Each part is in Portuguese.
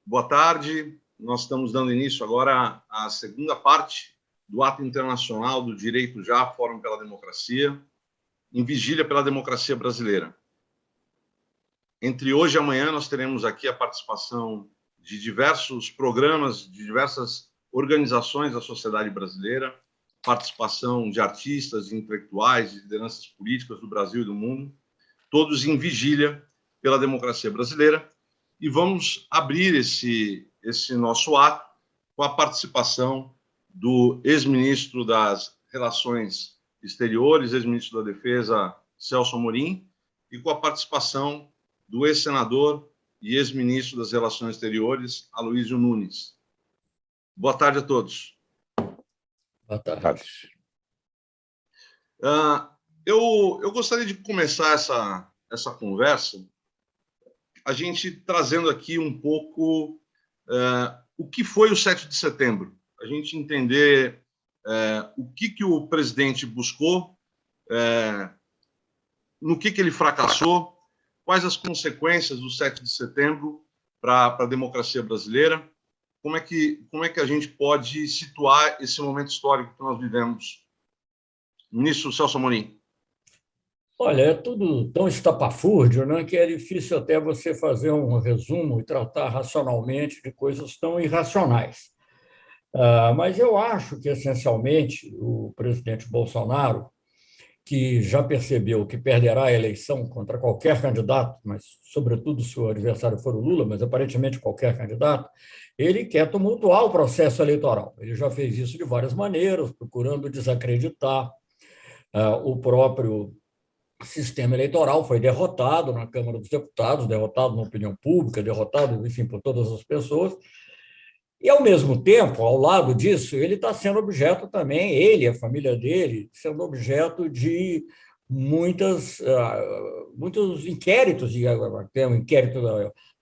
Boa tarde. Nós estamos dando início agora à segunda parte do Ato Internacional do Direito Já, Fórum pela Democracia, em vigília pela democracia brasileira. Entre hoje e amanhã, nós teremos aqui a participação de diversos programas, de diversas organizações da sociedade brasileira, participação de artistas, de intelectuais, de lideranças políticas do Brasil e do mundo, todos em vigília pela democracia brasileira. E vamos abrir esse nosso ato com a participação do ex-ministro das Relações Exteriores, ex-ministro da Defesa, Celso Amorim, e com a participação do ex-senador e ex-ministro das Relações Exteriores, Aloysio Nunes. Boa tarde a todos. Boa tarde. Eu gostaria de começar essa conversa a gente trazendo aqui um pouco o que foi o 7 de setembro, a gente entender o que o presidente buscou, no que ele fracassou, quais as consequências do 7 de setembro para a democracia brasileira, como é que a gente pode situar esse momento histórico que nós vivemos. Ministro Celso Amorim. Olha, é tudo tão estapafúrdio, né, que é difícil até você fazer um resumo e tratar racionalmente de coisas tão irracionais. Mas eu acho que, essencialmente, o presidente Bolsonaro, que já percebeu que perderá a eleição contra qualquer candidato, mas, sobretudo, se o adversário for o Lula, mas aparentemente qualquer candidato, ele quer tumultuar o processo eleitoral. Ele já fez isso de várias maneiras, procurando desacreditar o próprio sistema eleitoral, foi derrotado na Câmara dos Deputados, derrotado na opinião pública, derrotado, enfim, por todas as pessoas. E, ao mesmo tempo, ao lado disso, ele está sendo objeto também, ele, a família dele, sendo objeto de muitos inquéritos. Tem um inquérito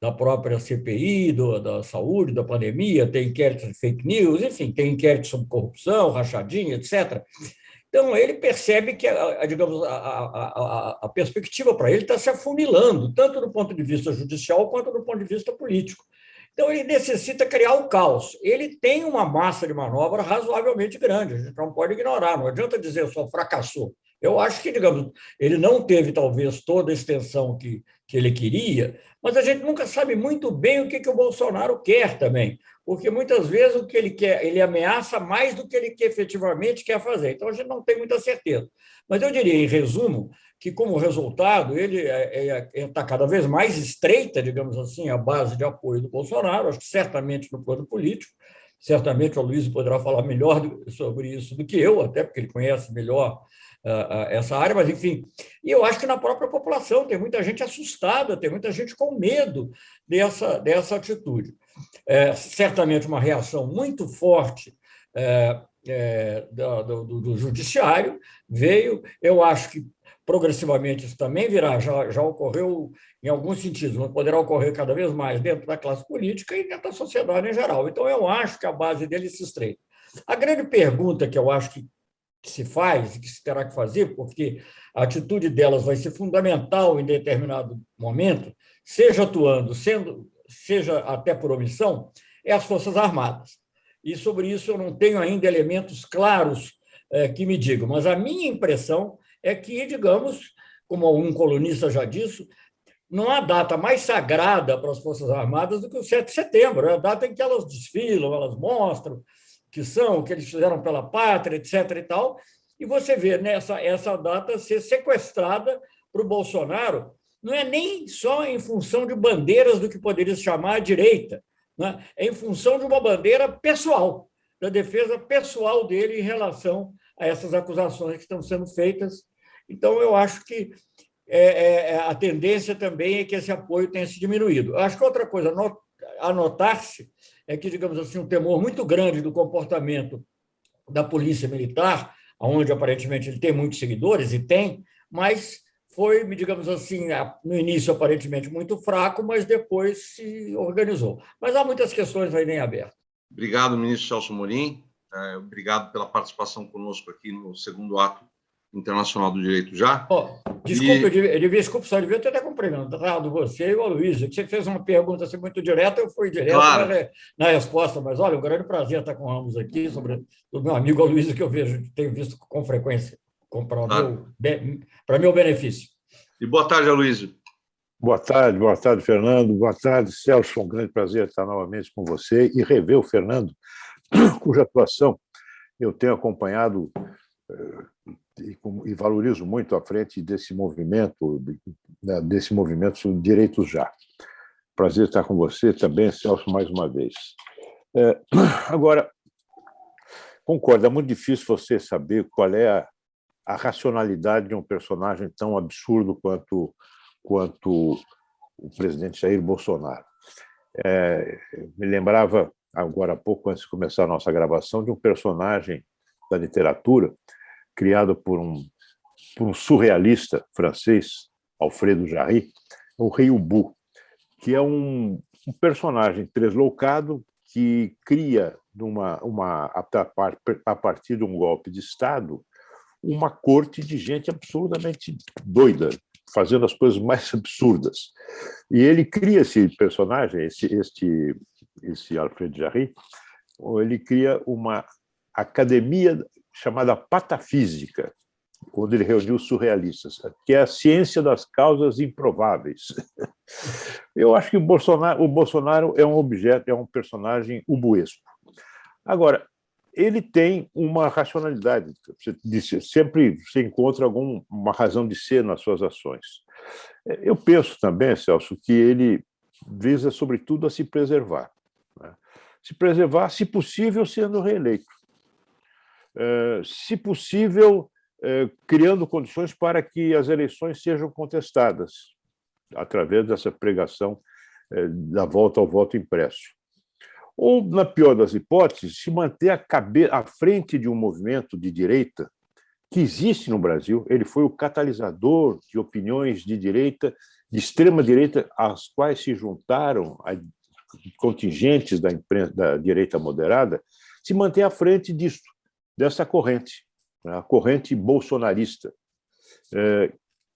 da própria CPI, da saúde, da pandemia, tem inquéritos de fake news, enfim, tem inquéritos sobre corrupção, rachadinha, etc. Então, ele percebe que, digamos, a perspectiva para ele está se afunilando, tanto do ponto de vista judicial quanto do ponto de vista político. Então, ele necessita criar o caos. Ele tem uma massa de manobra razoavelmente grande, a gente não pode ignorar, não adianta dizer só fracassou. Eu acho que, digamos, ele não teve, talvez, toda a extensão que ele queria, mas a gente nunca sabe muito bem o que o Bolsonaro quer também, porque muitas vezes o que ele quer, ele ameaça mais do que ele efetivamente quer fazer. Então, a gente não tem muita certeza. Mas eu diria, em resumo, que, como resultado, ele está cada vez mais estreita, digamos assim, a base de apoio do Bolsonaro, acho que certamente no plano político, certamente o Aloysio poderá falar melhor sobre isso do que eu, até porque ele conhece melhor essa área, mas, enfim, e eu acho que na própria população tem muita gente assustada, tem muita gente com medo dessa atitude. Certamente uma reação muito forte do judiciário veio, eu acho que progressivamente isso também virá, já ocorreu em alguns sentidos, mas poderá ocorrer cada vez mais dentro da classe política e dentro da sociedade em geral. Então, eu acho que a base dele se estreita. A grande pergunta que eu acho que se faz e que se terá que fazer, porque a atitude delas vai ser fundamental em determinado momento, seja atuando, seja até por omissão, é as Forças Armadas. E sobre isso eu não tenho ainda elementos claros que me digam, mas a minha impressão é que, digamos, como algum colunista já disse, não há data mais sagrada para as Forças Armadas do que o 7 de setembro, é a data em que elas desfilam, elas mostram o que eles fizeram pela pátria, etc. e tal, e você vê essa data ser sequestrada para o Bolsonaro, não é nem só em função de bandeiras do que poderia se chamar a direita, né? É em função de uma bandeira pessoal, da defesa pessoal dele em relação a essas acusações que estão sendo feitas. Então, eu acho que a tendência também é que esse apoio tenha se diminuído. Eu acho que outra coisa a notar-se é que, digamos assim, um temor muito grande do comportamento da Polícia Militar, onde aparentemente ele tem muitos seguidores, e tem, mas foi, digamos assim, no início aparentemente muito fraco, mas depois se organizou. Mas há muitas questões ainda em aberto. Obrigado, ministro Celso Amorim. Obrigado pela participação conosco aqui no segundo ato Internacional do Direito Já. Desculpa, desculpa, só devia ter até cumprimentado você e o Aloysio, que você fez uma pergunta assim, muito direta, eu fui direto claro. na resposta, mas olha, um grande prazer estar com ambos aqui, sobre o meu amigo Aloysio, que eu tenho visto com frequência, para meu benefício. E boa tarde, Aloysio. Boa tarde, Fernando. Boa tarde, Celso. Um grande prazer estar novamente com você e rever o Fernando, cuja atuação eu tenho acompanhado e valorizo muito à frente desse movimento sobre Direitos Já. Prazer estar com você também, Celso, mais uma vez. Agora, concordo, é muito difícil você saber qual é a racionalidade de um personagem tão absurdo quanto o presidente Jair Bolsonaro. Me lembrava, agora há pouco, antes de começar a nossa gravação, de um personagem da literatura criado por um surrealista francês, Alfredo Jarry, o Rei Ubu, que é um personagem tresloucado que cria, a partir de um golpe de Estado, uma corte de gente absolutamente doida, fazendo as coisas mais absurdas. E ele cria esse personagem, esse Alfredo Jarry, ele cria uma academia chamada Patafísica, onde ele reuniu os surrealistas, que é a ciência das causas improváveis. Eu acho que o Bolsonaro é um objeto, é um personagem ubuesco. Agora, ele tem uma racionalidade. Você disse, sempre se encontra uma razão de ser nas suas ações. Eu penso também, Celso, que ele visa, sobretudo, a se preservar. Né? Se preservar, se possível, sendo reeleito. Se possível, criando condições para que as eleições sejam contestadas, através dessa pregação da volta ao voto impresso. Ou, na pior das hipóteses, se manter à frente de um movimento de direita que existe no Brasil. Ele foi o catalisador de opiniões de direita, de extrema-direita, às quais se juntaram contingentes da direita moderada, se manter à frente dessa corrente, a corrente bolsonarista,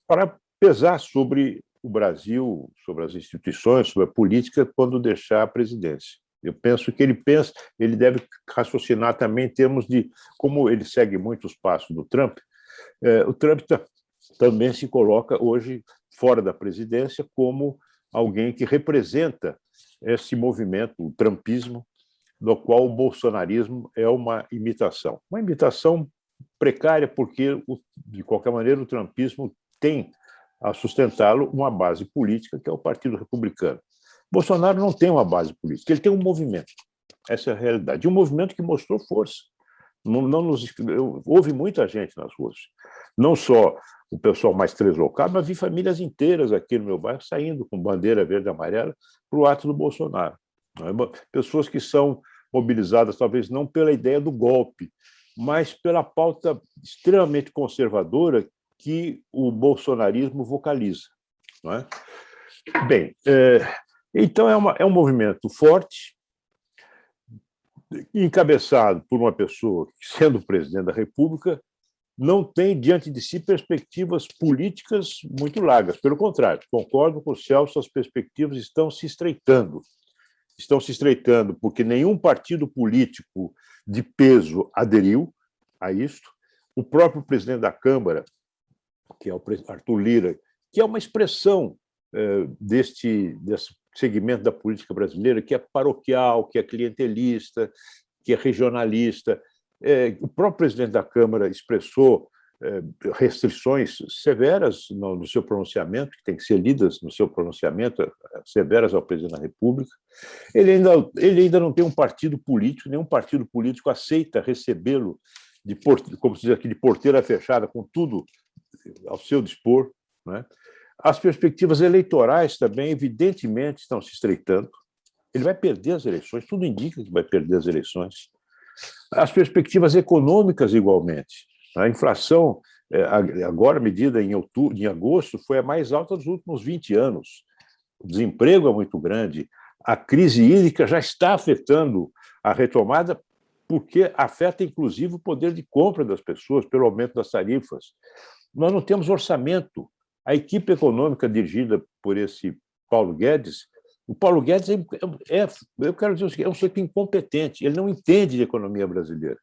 para pesar sobre o Brasil, sobre as instituições, sobre a política, quando deixar a presidência. Eu penso que ele deve raciocinar também em termos de, como ele segue muitos passos do Trump, o Trump também se coloca hoje fora da presidência como alguém que representa esse movimento, o trumpismo, do qual o bolsonarismo é uma imitação precária, porque, de qualquer maneira, o trumpismo tem a sustentá-lo uma base política, que é o Partido Republicano. Bolsonaro não tem uma base política, ele tem um movimento. Essa é a realidade. E um movimento que mostrou força. Houve muita gente nas ruas. Não só o pessoal mais deslocado, mas vi famílias inteiras aqui no meu bairro saindo com bandeira verde e amarela para o ato do Bolsonaro. Pessoas que são mobilizadas, talvez não pela ideia do golpe, mas pela pauta extremamente conservadora que o bolsonarismo vocaliza. Não é? Bem, então é um movimento forte, encabeçado por uma pessoa que, sendo presidente da República, não tem diante de si perspectivas políticas muito largas. Pelo contrário, concordo com o Celso, as perspectivas estão se estreitando. Estão se estreitando porque nenhum partido político de peso aderiu a isto. O próprio presidente da Câmara, que é o Arthur Lira, que é uma expressão desse segmento da política brasileira, que é paroquial, que é clientelista, que é regionalista. O próprio presidente da Câmara expressou restrições severas no seu pronunciamento, que tem que ser lidas no seu pronunciamento, severas ao presidente da República. Ele ainda não tem um partido político, nenhum partido político aceita recebê-lo, como se diz aqui, de porteira fechada, com tudo ao seu dispor, né? As perspectivas eleitorais também, evidentemente, estão se estreitando. Ele vai perder as eleições, tudo indica que vai perder as eleições. As perspectivas econômicas, igualmente. A inflação, agora medida em agosto, foi a mais alta dos últimos 20 anos. O desemprego é muito grande. A crise hídrica já está afetando a retomada, porque afeta, inclusive, o poder de compra das pessoas pelo aumento das tarifas. Nós não temos orçamento. A equipe econômica dirigida por esse Paulo Guedes, o Paulo Guedes eu quero dizer o seguinte, é um sujeito incompetente, ele não entende de economia brasileira.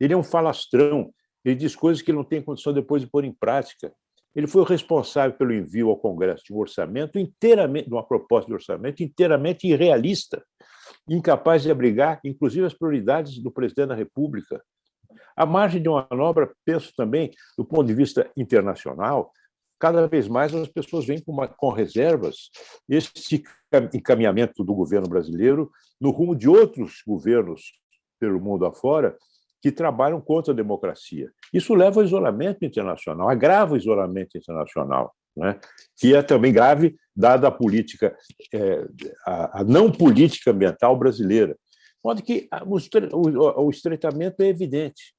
Ele é um falastrão, ele diz coisas que ele não tem condição depois de pôr em prática. Ele foi o responsável pelo envio ao Congresso de um orçamento inteiramente, de uma proposta de orçamento inteiramente irrealista, incapaz de abrigar, inclusive, as prioridades do presidente da República. A margem de uma manobra, penso também, do ponto de vista internacional, cada vez mais as pessoas vêm com reservas esse encaminhamento do governo brasileiro no rumo de outros governos pelo mundo afora que trabalham contra a democracia. Isso leva ao isolamento internacional, agrava o isolamento internacional, né? Que é também grave, dada a política, a não política ambiental brasileira. De modo que o estreitamento é evidente.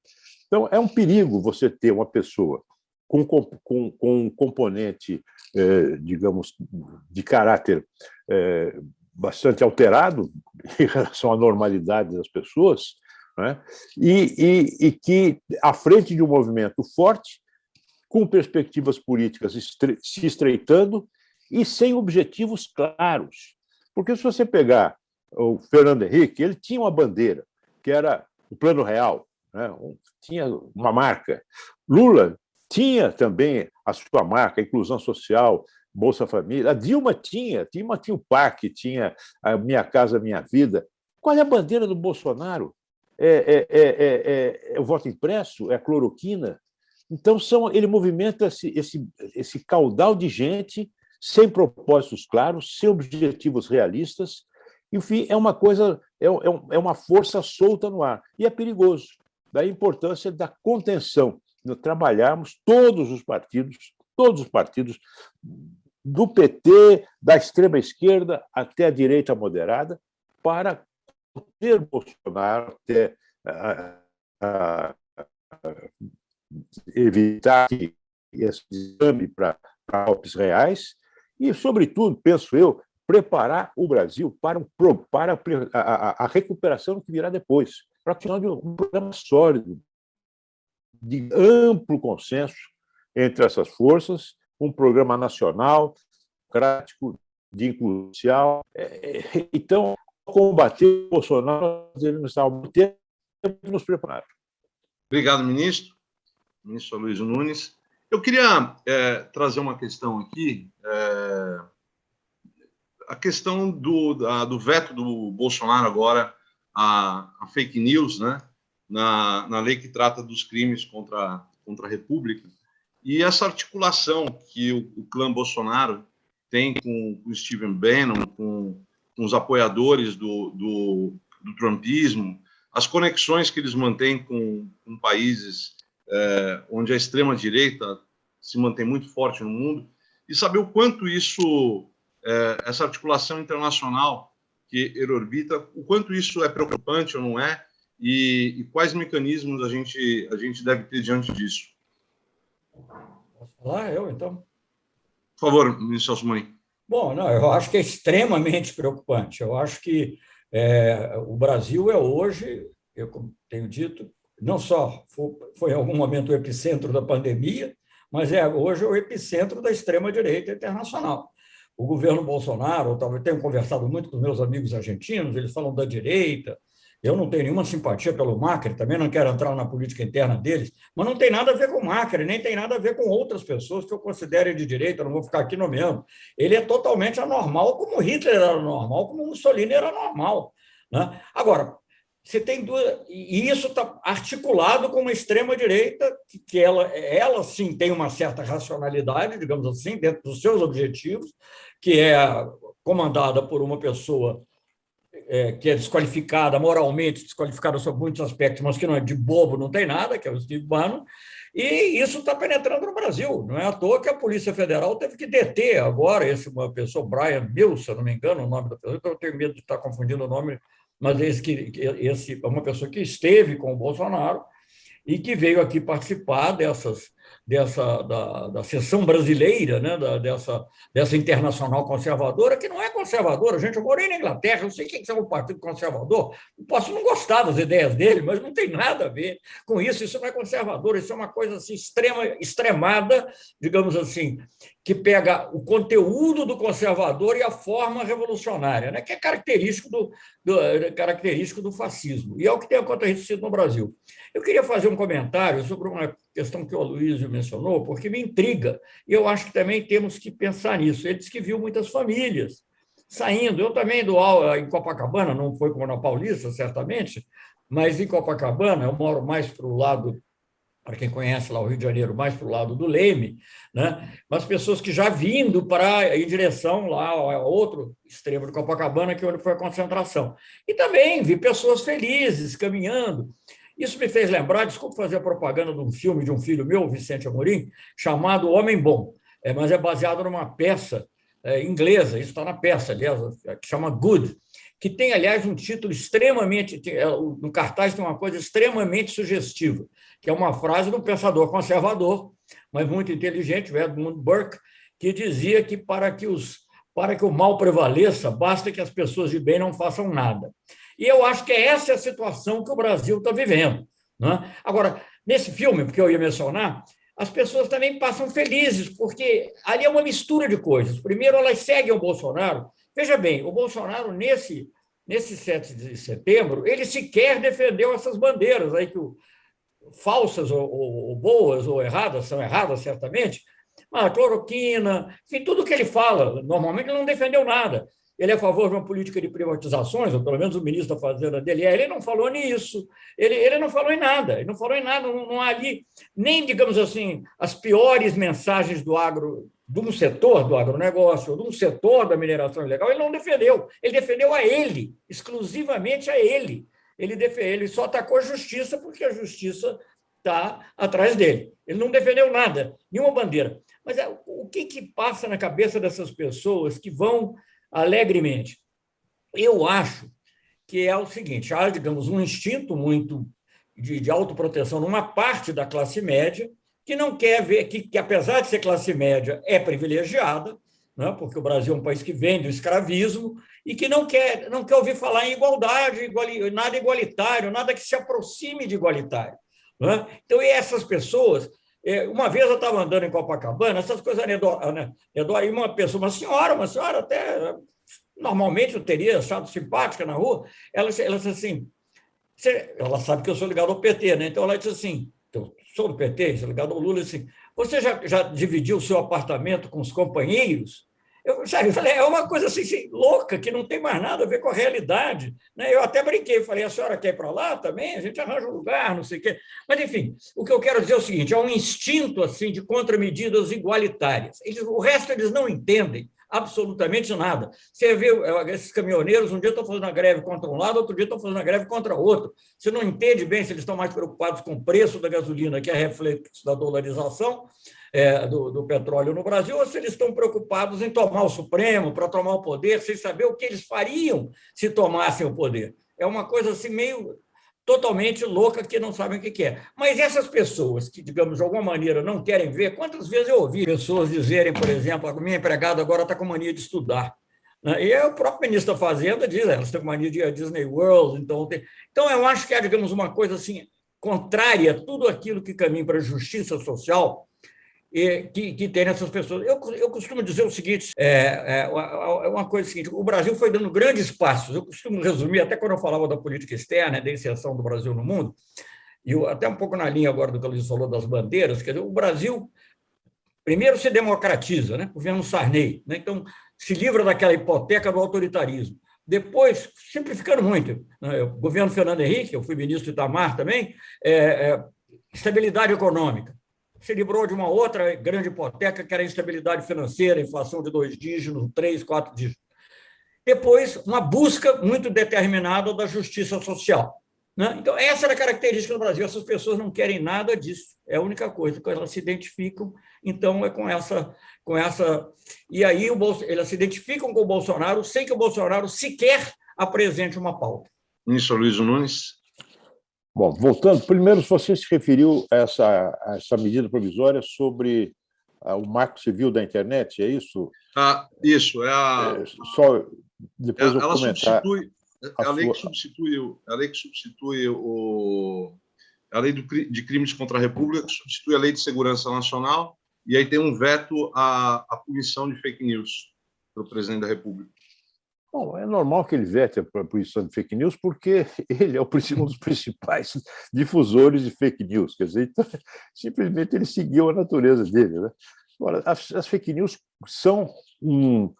Então, é um perigo você ter uma pessoa com um componente, digamos, de caráter bastante alterado em relação à normalidade das pessoas, né? E que, à frente de um movimento forte, com perspectivas políticas se estreitando e sem objetivos claros. Porque se você pegar o Fernando Henrique, ele tinha uma bandeira, que era o Plano Real, né? Tinha uma marca. Lula tinha também a sua marca, a inclusão social, Bolsa Família. A Dilma tinha o PAC, tinha a Minha Casa Minha Vida. Qual é a bandeira do Bolsonaro? É o voto impresso? É a cloroquina? Então, ele movimenta esse caudal de gente sem propósitos claros, sem objetivos realistas. Enfim, é uma coisa, é uma força solta no ar. E é perigoso. Daí a importância da contenção, de trabalharmos todos os partidos, do PT, da extrema-esquerda até a direita moderada, para ter Bolsonaro, até evitar que esse exame para golpes reais e, sobretudo, penso eu, preparar o Brasil para a recuperação que virá depois, para continuar um programa sólido, de amplo consenso entre essas forças, um programa nacional, democrático, de inclusão social. Então, combater o Bolsonaro, ele não está ao tempo de nos preparar. Obrigado, ministro Luiz Nunes. Eu queria trazer uma questão aqui, a questão do veto do Bolsonaro agora a fake news, né, na lei que trata dos crimes contra a República, e essa articulação que o clã Bolsonaro tem com o Stephen Bannon, com os apoiadores do trumpismo, as conexões que eles mantêm com países onde a extrema-direita se mantém muito forte no mundo, e saber o quanto essa articulação internacional que ele orbita, o quanto isso é preocupante ou não é, e quais mecanismos a gente deve ter diante disso. Posso falar eu, então? Por favor, ministro Celso-Amorim. Bom, não, eu acho que é extremamente preocupante. Eu acho que o Brasil é hoje, eu tenho dito, não só foi em algum momento o epicentro da pandemia, mas hoje é o epicentro da extrema-direita internacional. O governo Bolsonaro, eu tenho conversado muito com meus amigos argentinos, eles falam da direita. Eu não tenho nenhuma simpatia pelo Macri, também não quero entrar na política interna deles, mas não tem nada a ver com o Macri, nem tem nada a ver com outras pessoas que eu considero de direita, não vou ficar aqui nomeando. Ele é totalmente anormal, como Hitler era normal, como Mussolini era normal, né? Agora, você tem duas, e isso está articulado com uma extrema-direita, que ela sim tem uma certa racionalidade, digamos assim, dentro dos seus objetivos, que é comandada por uma pessoa que é desqualificada, moralmente desqualificada sobre muitos aspectos, mas que não é de bobo, não tem nada, que é o Steve Bannon, e isso está penetrando no Brasil. Não é à toa que a Polícia Federal teve que deter agora uma pessoa, Brian Mills, se eu não me engano, o nome da pessoa, então eu tenho medo de estar confundindo o nome, mas esse é uma pessoa que esteve com o Bolsonaro e que veio aqui participar da seção brasileira, né, dessa internacional conservadora, que não é conservadora. Gente, eu morei na Inglaterra, eu sei que é um partido conservador, eu posso não gostar das ideias dele, mas não tem nada a ver com isso. Isso não é conservador, isso é uma coisa assim, extremada, digamos assim, que pega o conteúdo do conservador e a forma revolucionária, né, que é característico do fascismo, e é o que tem acontecido no Brasil. Eu queria fazer um comentário sobre uma questão que o Aloysio mencionou, porque me intriga, e eu acho que também temos que pensar nisso. Ele disse que viu muitas famílias saindo. Eu também dou aula em Copacabana, não foi como na Paulista, certamente, mas em Copacabana, eu moro mais para o lado, para quem conhece lá o Rio de Janeiro, mais para o lado do Leme, né? Mas pessoas que já vindo em direção lá ao outro extremo de Copacabana, que é onde foi a concentração. E também vi pessoas felizes caminhando. Isso me fez lembrar, desculpe fazer a propaganda de um filme de um filho meu, Vicente Amorim, chamado Homem Bom, mas é baseado numa peça inglesa, isso está na peça, aliás, que chama Good, que tem, aliás, um título extremamente... No cartaz tem uma coisa extremamente sugestiva, que é uma frase de um pensador conservador, mas muito inteligente, o Edmund Burke, que dizia que para que o mal prevaleça, basta que as pessoas de bem não façam nada. E eu acho que essa é a situação que o Brasil está vivendo, né? Agora, nesse filme, porque eu ia mencionar, as pessoas também passam felizes, porque ali é uma mistura de coisas. Primeiro, elas seguem o Bolsonaro. Veja bem, o Bolsonaro, nesse 7 de setembro, ele sequer defendeu essas bandeiras aí, falsas ou boas ou erradas, são erradas, certamente, mas a cloroquina, enfim, tudo que ele fala, normalmente ele não defendeu nada. Ele é a favor de uma política de privatizações, ou pelo menos o ministro da Fazenda dele ele não falou nisso, ele não falou em nada, não há ali nem, digamos assim, as piores mensagens do agro, de um setor do agronegócio, ou de um setor da mineração ilegal, ele não defendeu, ele defendeu a ele, exclusivamente a ele. Ele só atacou a justiça porque a justiça está atrás dele. Ele não defendeu nada, nenhuma bandeira. Mas o que passa na cabeça dessas pessoas que vão alegremente? Eu acho que é o seguinte: há, digamos, um instinto muito de autoproteção numa parte da classe média que não quer ver que apesar de ser classe média, é privilegiada, né, porque o Brasil é um país que vem do escravismo e que não quer ouvir falar em igualdade, nada igualitário, nada que se aproxime de igualitário, né? Então, e essas pessoas... Uma vez eu estava andando em Copacabana, essas coisas e uma senhora até normalmente eu teria achado simpática na rua, ela disse assim, ela sabe que eu sou ligado ao PT, né? Então ela disse assim, eu sou do PT, sou ligado ao Lula, assim, você já dividiu o seu apartamento com os companheiros? Eu falei, é uma coisa assim, louca, que não tem mais nada a ver com a realidade, né? Eu até brinquei, falei, a senhora quer ir para lá também? A gente arranja um lugar, não sei o quê. Mas, enfim, o que eu quero dizer é o seguinte, há um instinto assim, de contramedidas igualitárias. O resto eles não entendem absolutamente nada. Você vê esses caminhoneiros, um dia estão fazendo a greve contra um lado, outro dia estão fazendo a greve contra outro. Você não entende bem se eles estão mais preocupados com o preço da gasolina, que é reflexo da dolarização, do petróleo no Brasil, ou se eles estão preocupados em tomar o Supremo, para tomar o poder, sem saber o que eles fariam se tomassem o poder. É uma coisa assim meio totalmente louca que não sabem o que é. Mas essas pessoas que, digamos, de alguma maneira não querem ver, quantas vezes eu ouvi pessoas dizerem, por exemplo, a minha empregada agora está com mania de estudar, né? E o próprio ministro da Fazenda diz, elas estão com mania de Disney World, então eu acho que é, digamos, uma coisa assim contrária a tudo aquilo que caminha para a justiça social, que tem nessas pessoas. Eu costumo dizer o seguinte, uma coisa seguinte, o Brasil foi dando grandes passos, eu costumo resumir, até quando eu falava da política externa, da inserção do Brasil no mundo, e até um pouco na linha agora do que o Luiz falou das bandeiras, quer dizer, o Brasil primeiro se democratiza, né? O governo Sarney, né? Então se livra daquela hipoteca do autoritarismo. Depois, simplificando muito, né? O governo Fernando Henrique, eu fui ministro de Itamar também, estabilidade econômica. Se livrou de uma outra grande hipoteca, que era a instabilidade financeira, inflação de 2 dígitos, 3, 4 dígitos. Depois, uma busca muito determinada da justiça social, né? Então, essa era a característica do Brasil. Essas pessoas não querem nada disso. É a única coisa que elas se identificam. Então, é com essa... E aí, elas se identificam com o Bolsonaro sem que o Bolsonaro sequer apresente uma pauta. Ministro Aloysio Nunes. Bom, voltando, primeiro, você se referiu a essa medida provisória sobre o Marco Civil da internet, é isso? Isso, Só depois eu ela comentar substitui, a a lei que sua. substitui, a lei de crimes contra a República, que substitui a lei de segurança nacional, e aí tem um veto à punição de fake news para o presidente da República. Bom, é normal que ele vete a punição de fake news, porque ele é um dos principais difusores de fake news. Quer dizer, então, simplesmente ele seguiu a natureza dele. Né? Agora, as fake news são um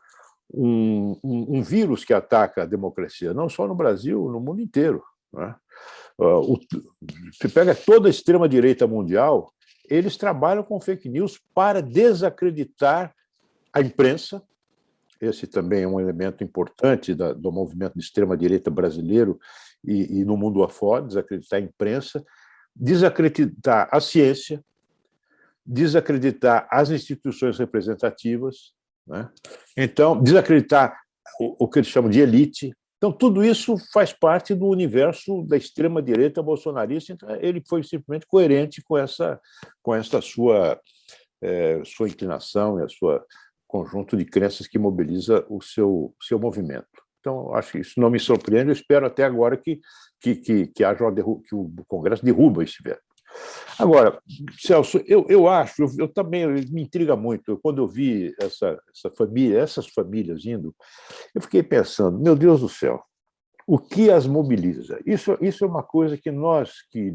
vírus que ataca a democracia, não só no Brasil, no mundo inteiro. Né? Você pega toda a extrema-direita mundial, eles trabalham com fake news para desacreditar a imprensa. Esse também é um elemento importante do movimento de extrema-direita brasileiro e no mundo afora, desacreditar a imprensa, desacreditar a ciência, desacreditar as instituições representativas, né? Então, desacreditar o que eles chamam de elite. Então, tudo isso faz parte do universo da extrema-direita bolsonarista. Então, ele foi simplesmente coerente com essa sua inclinação e a sua conjunto de crenças que mobiliza o seu movimento. Então, acho que isso não me surpreende. Eu espero até agora que que o Congresso derruba esse veto. Agora, Celso, eu acho, eu também me intriga muito. Quando eu vi essas famílias indo, eu fiquei pensando, meu Deus do céu, o que as mobiliza? Isso é uma coisa que nós que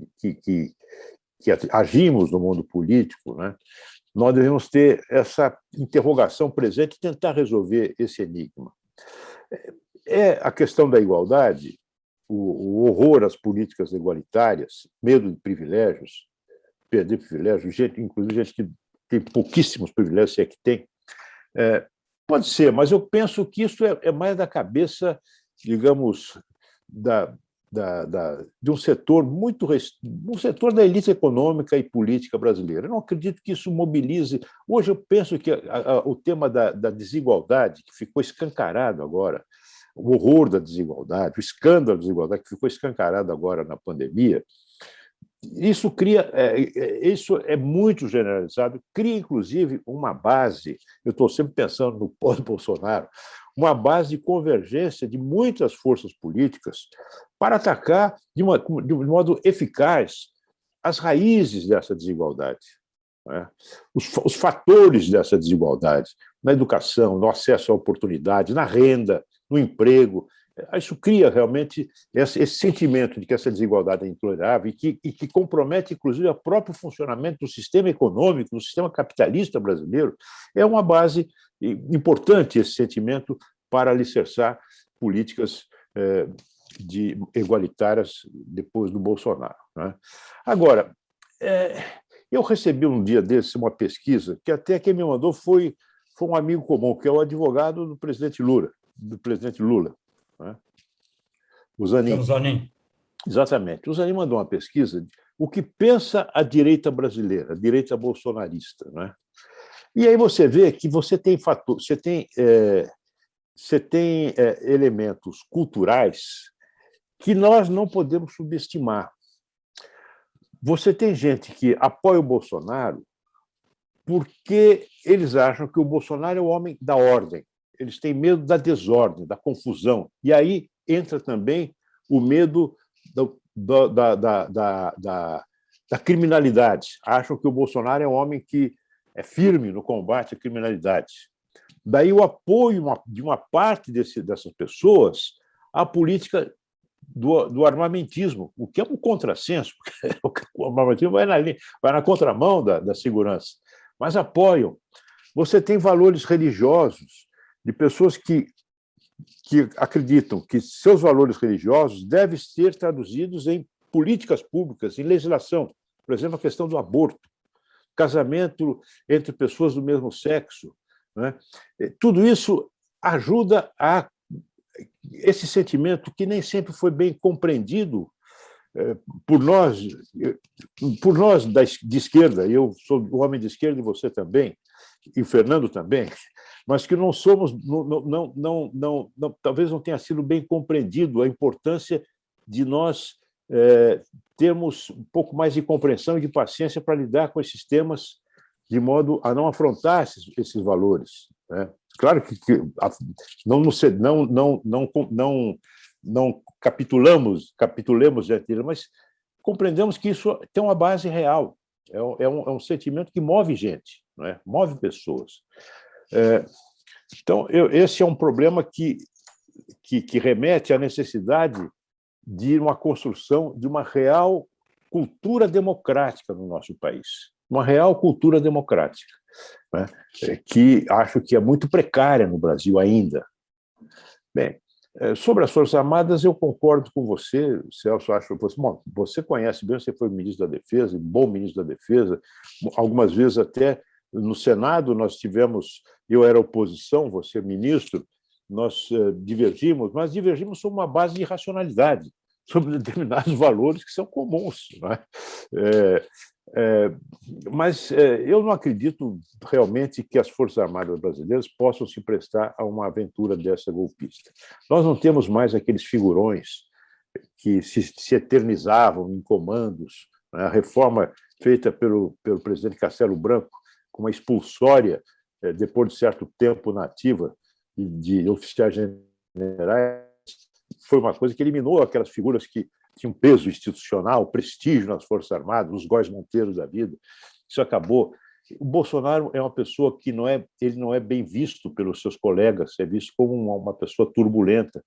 agimos no mundo político, né, nós devemos ter essa interrogação presente e tentar resolver esse enigma. É a questão da igualdade, o horror às políticas igualitárias, medo de privilégios, perder privilégios, inclusive gente que tem pouquíssimos privilégios, se é que tem. Pode ser, mas eu penso que isso é mais da cabeça, digamos, de um setor um setor da elite econômica e política brasileira. Eu não acredito que isso mobilize. Hoje eu penso que o tema da desigualdade, que ficou escancarado agora, o horror da desigualdade, o escândalo da desigualdade que ficou escancarado agora na pandemia, isso é muito generalizado, cria inclusive uma base. Eu estou sempre pensando no pós-Bolsonaro, uma base de convergência de muitas forças políticas para atacar de modo eficaz as raízes dessa desigualdade, né? Os fatores dessa desigualdade, na educação, no acesso à oportunidade, na renda, no emprego. Isso cria realmente esse sentimento de que essa desigualdade é intolerável e que compromete, inclusive, o próprio funcionamento do sistema econômico, do sistema capitalista brasileiro. É uma base importante esse sentimento para alicerçar políticas igualitárias depois do Bolsonaro, né? Agora, eu recebi um dia desse uma pesquisa que até quem me mandou foi um amigo comum, que é o advogado do presidente Lula, né? O Zanin. Exatamente. O Zanin mandou uma pesquisa de o que pensa a direita brasileira, a direita bolsonarista, né? E aí você vê que você tem elementos culturais que nós não podemos subestimar. Você tem gente que apoia o Bolsonaro porque eles acham que o Bolsonaro é o homem da ordem. Eles têm medo da desordem, da confusão. E aí entra também o medo da criminalidade. Acham que o Bolsonaro é um homem que é firme no combate à criminalidade. Daí o apoio de uma parte dessas pessoas à política do armamentismo, o que é um contrassenso, porque o armamentismo vai na contramão da segurança, mas apoiam. Você tem valores religiosos de pessoas que acreditam que seus valores religiosos devem ser traduzidos em políticas públicas, em legislação. Por exemplo, a questão do aborto, casamento entre pessoas do mesmo sexo, né? Tudo isso ajuda a esse sentimento que nem sempre foi bem compreendido por nós de esquerda. Eu sou um homem de esquerda e você também, e o Fernando também, mas que não somos, talvez não tenha sido bem compreendido a importância de nós termos um pouco mais de compreensão e de paciência para lidar com esses temas de modo a não afrontar esses valores, né? Claro que não capitulemos diante dele, mas compreendemos que isso tem uma base real, é um sentimento que move gente, não é? Move pessoas. Então, esse é um problema que remete à necessidade de uma construção de uma real cultura democrática no nosso país, uma real cultura democrática, né? Que acho que é muito precária no Brasil ainda. Bem, sobre as Forças Armadas, eu concordo com você, Celso. Você conhece bem, você foi ministro da Defesa, bom ministro da Defesa, algumas vezes até no Senado nós tivemos, eu era oposição, você ministro, nós divergimos, mas divergimos sobre uma base de racionalidade, sobre determinados valores que são comuns, não é? Mas eu não acredito realmente que as Forças Armadas brasileiras possam se prestar a uma aventura dessa golpista. Nós não temos mais aqueles figurões que se eternizavam em comandos, né? A reforma feita pelo presidente Castelo Branco, com uma expulsória, depois de certo tempo na ativa, de oficiais generais, foi uma coisa que eliminou aquelas figuras que tinham peso institucional, prestígio nas Forças Armadas, os Góes Monteiros da vida. Isso acabou. O Bolsonaro é uma pessoa que ele não é bem visto pelos seus colegas, é visto como uma pessoa turbulenta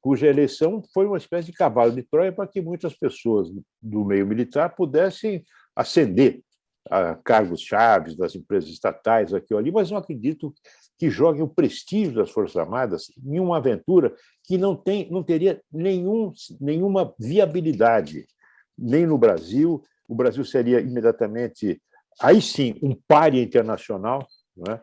cuja eleição foi uma espécie de cavalo de Troia para que muitas pessoas do meio militar pudessem ascender a cargos chaves das empresas estatais aqui ou ali, mas não acredito que joguem o prestígio das Forças Armadas em uma aventura que não teria nenhuma viabilidade, nem no Brasil. O Brasil seria imediatamente, aí sim, um pária internacional, não é?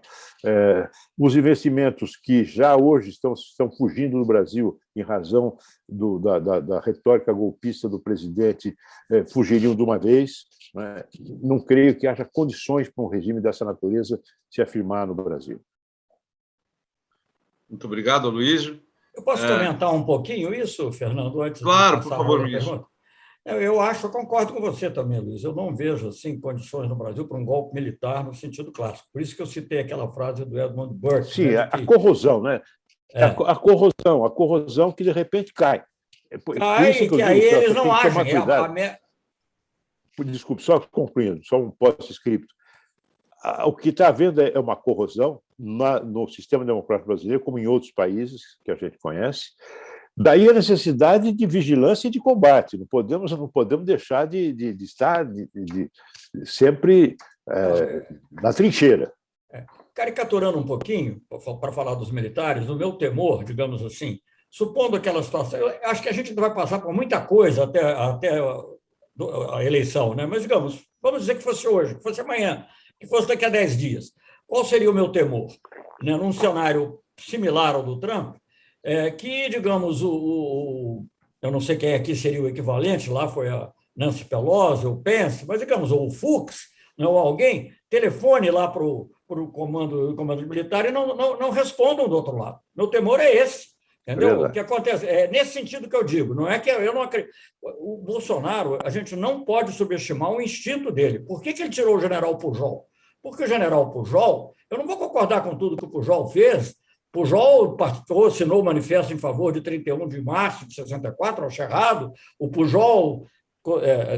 Os investimentos que já hoje estão fugindo do Brasil em razão da retórica golpista do presidente fugiriam de uma vez. Não creio que haja condições para um regime dessa natureza se afirmar no Brasil. Muito obrigado, Aloysio. Eu posso comentar um pouquinho isso, Fernando, antes claro, de por passar favor, a ministro. pergunta? Eu concordo com você também, Luiz. Eu não vejo assim condições no Brasil para um golpe militar no sentido clássico. Por isso que eu citei aquela frase do Edmund Burke. Sim, né, a corrosão, né? A corrosão que de repente cai. Por isso que aí eles não agem. Desculpe, só concluindo, só um pós-scripto. O que está havendo é uma corrosão no sistema democrático brasileiro, como em outros países que a gente conhece. Daí a necessidade de vigilância e de combate. Não podemos deixar de estar sempre na trincheira. Caricaturando um pouquinho, para falar dos militares, o meu temor, digamos assim, supondo aquela situação, eu acho que a gente vai passar por muita coisa até a eleição, né? Mas, digamos, vamos dizer que fosse hoje, que fosse amanhã, que fosse daqui a 10 dias. Qual seria o meu temor? Né? Num cenário similar ao do Trump, que, digamos, eu não sei quem aqui seria o equivalente, lá foi a Nancy Pelosi, ou Pence, mas, digamos, ou o Fux, né, ou alguém, telefone lá para o comando militar e não respondam do outro lado. Meu temor é esse. Entendeu? O que acontece é nesse sentido que eu digo, não é que eu não acredito. O Bolsonaro, a gente não pode subestimar o instinto dele. Por que ele tirou o general Pujol? Porque o general Pujol, eu não vou concordar com tudo que o Pujol fez. Pujol assinou o manifesto em favor de 31 de março de 64, acho errado. O Pujol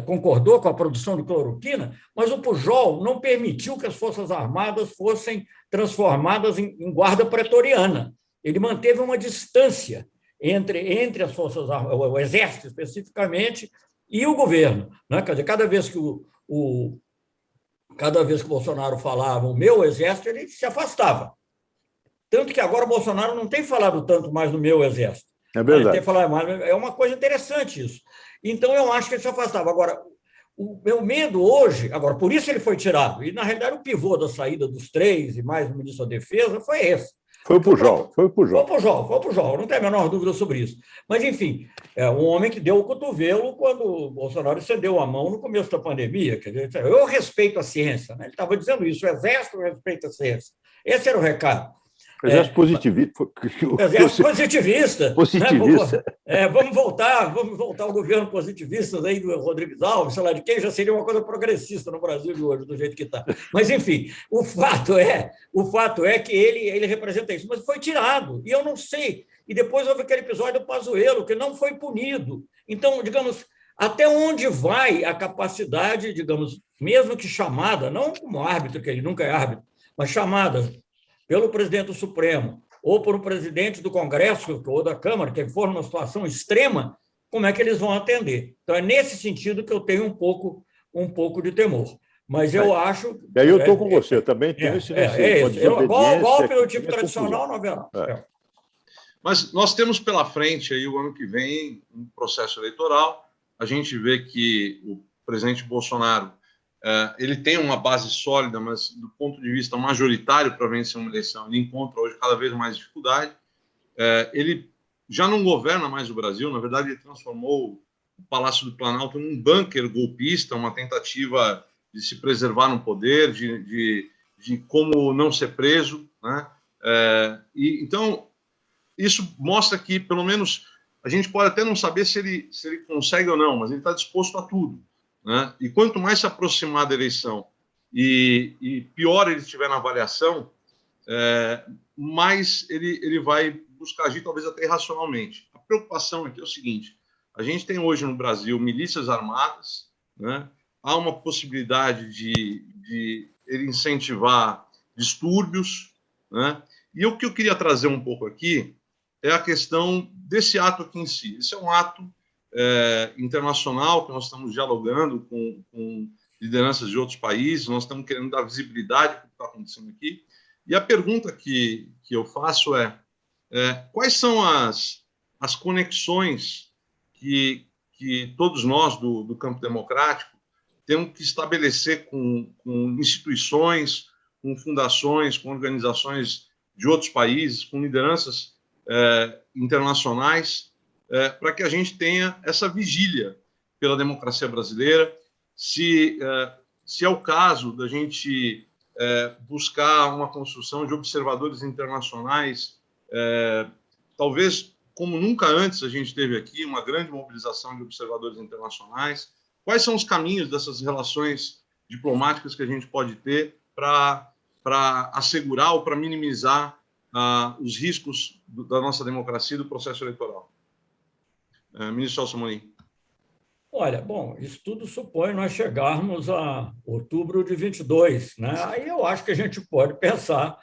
concordou com a produção de cloroquina, mas o Pujol não permitiu que as Forças Armadas fossem transformadas em guarda pretoriana. Ele manteve uma distância entre as Forças Armadas, o Exército especificamente, e o governo. Né? Quer dizer, cada vez que o Bolsonaro falava o meu Exército, ele se afastava. Tanto que agora o Bolsonaro não tem falado tanto mais no meu Exército. É verdade. Ele tem falado mais, é uma coisa interessante isso. Então, eu acho que ele se afastava. Agora, o meu medo hoje, por isso ele foi tirado, e na realidade o pivô da saída dos três e mais o ministro da Defesa foi esse. Foi o Pujol. Foi o Pujol, não tem a menor dúvida sobre isso. Mas, enfim, é um homem que deu o cotovelo quando o Bolsonaro cedeu a mão no começo da pandemia. Quer dizer, eu respeito a ciência, né? Ele estava dizendo isso, o Exército respeita a ciência. Esse era o recado. Exército positivista. Exército positivista. Positivista. Né? Vamos voltar ao governo positivista aí do Rodrigues Alves, sei lá de quem, já seria uma coisa progressista no Brasil de hoje, do jeito que está. Mas, enfim, o fato é que ele representa isso. Mas foi tirado, e eu não sei. E depois houve aquele episódio do Pazuello, que não foi punido. Então, digamos, até onde vai a capacidade, digamos, mesmo que chamada, não como árbitro, que ele nunca é árbitro, mas chamada pelo presidente do Supremo ou por um presidente do Congresso ou da Câmara, que for numa situação extrema, como é que eles vão atender? Então, é nesse sentido que eu tenho um pouco de temor. Mas eu acho... E aí eu estou com você, eu também tenho esse receio. Golpe no tipo tradicional não haverá. Mas nós temos pela frente aí o ano que vem um processo eleitoral. A gente vê que o presidente Bolsonaro ele tem uma base sólida, mas do ponto de vista majoritário para vencer uma eleição, ele encontra hoje cada vez mais dificuldade. Ele já não governa mais o Brasil, na verdade ele transformou o Palácio do Planalto num bunker golpista, uma tentativa de se preservar no poder, de como não ser preso, né? Então, isso mostra que, pelo menos, a gente pode até não saber se ele consegue ou não, mas ele está disposto a tudo. Né? E quanto mais se aproximar da eleição e pior ele estiver na avaliação, mais ele vai buscar agir, talvez até irracionalmente. A preocupação aqui é o seguinte: a gente tem hoje no Brasil milícias armadas, né? Há uma possibilidade de ele incentivar distúrbios, né? E o que eu queria trazer um pouco aqui é a questão desse ato aqui em si. Esse é um ato internacional que nós estamos dialogando com lideranças de outros países, nós estamos querendo dar visibilidade para o que está acontecendo aqui. E a pergunta que eu faço quais são as conexões que todos nós do campo democrático temos que estabelecer com instituições, com fundações, com organizações de outros países, com lideranças internacionais, para que a gente tenha essa vigília pela democracia brasileira. Se é o caso da gente buscar uma construção de observadores internacionais, talvez como nunca antes a gente teve aqui uma grande mobilização de observadores internacionais. Quais são os caminhos dessas relações diplomáticas que a gente pode ter para assegurar ou para minimizar os riscos da nossa democracia e do processo eleitoral? Ministro Celso Amorim. Olha, bom, isso tudo supõe nós chegarmos a outubro de 22, né? Aí eu acho que a gente pode pensar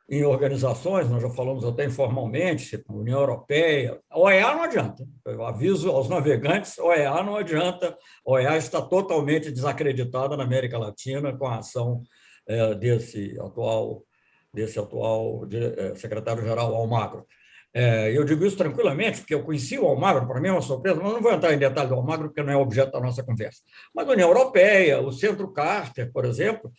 em organizações, nós já falamos até informalmente, União Europeia. A OEA não adianta. Eu aviso aos navegantes, a OEA não adianta. A OEA está totalmente desacreditada na América Latina com a ação desse atual secretário-geral Almagro. Eu digo isso tranquilamente, porque eu conheci o Almagro, para mim é uma surpresa, mas não vou entrar em detalhes do Almagro, porque não é objeto da nossa conversa. Mas a União Europeia, o Centro Carter, por exemplo,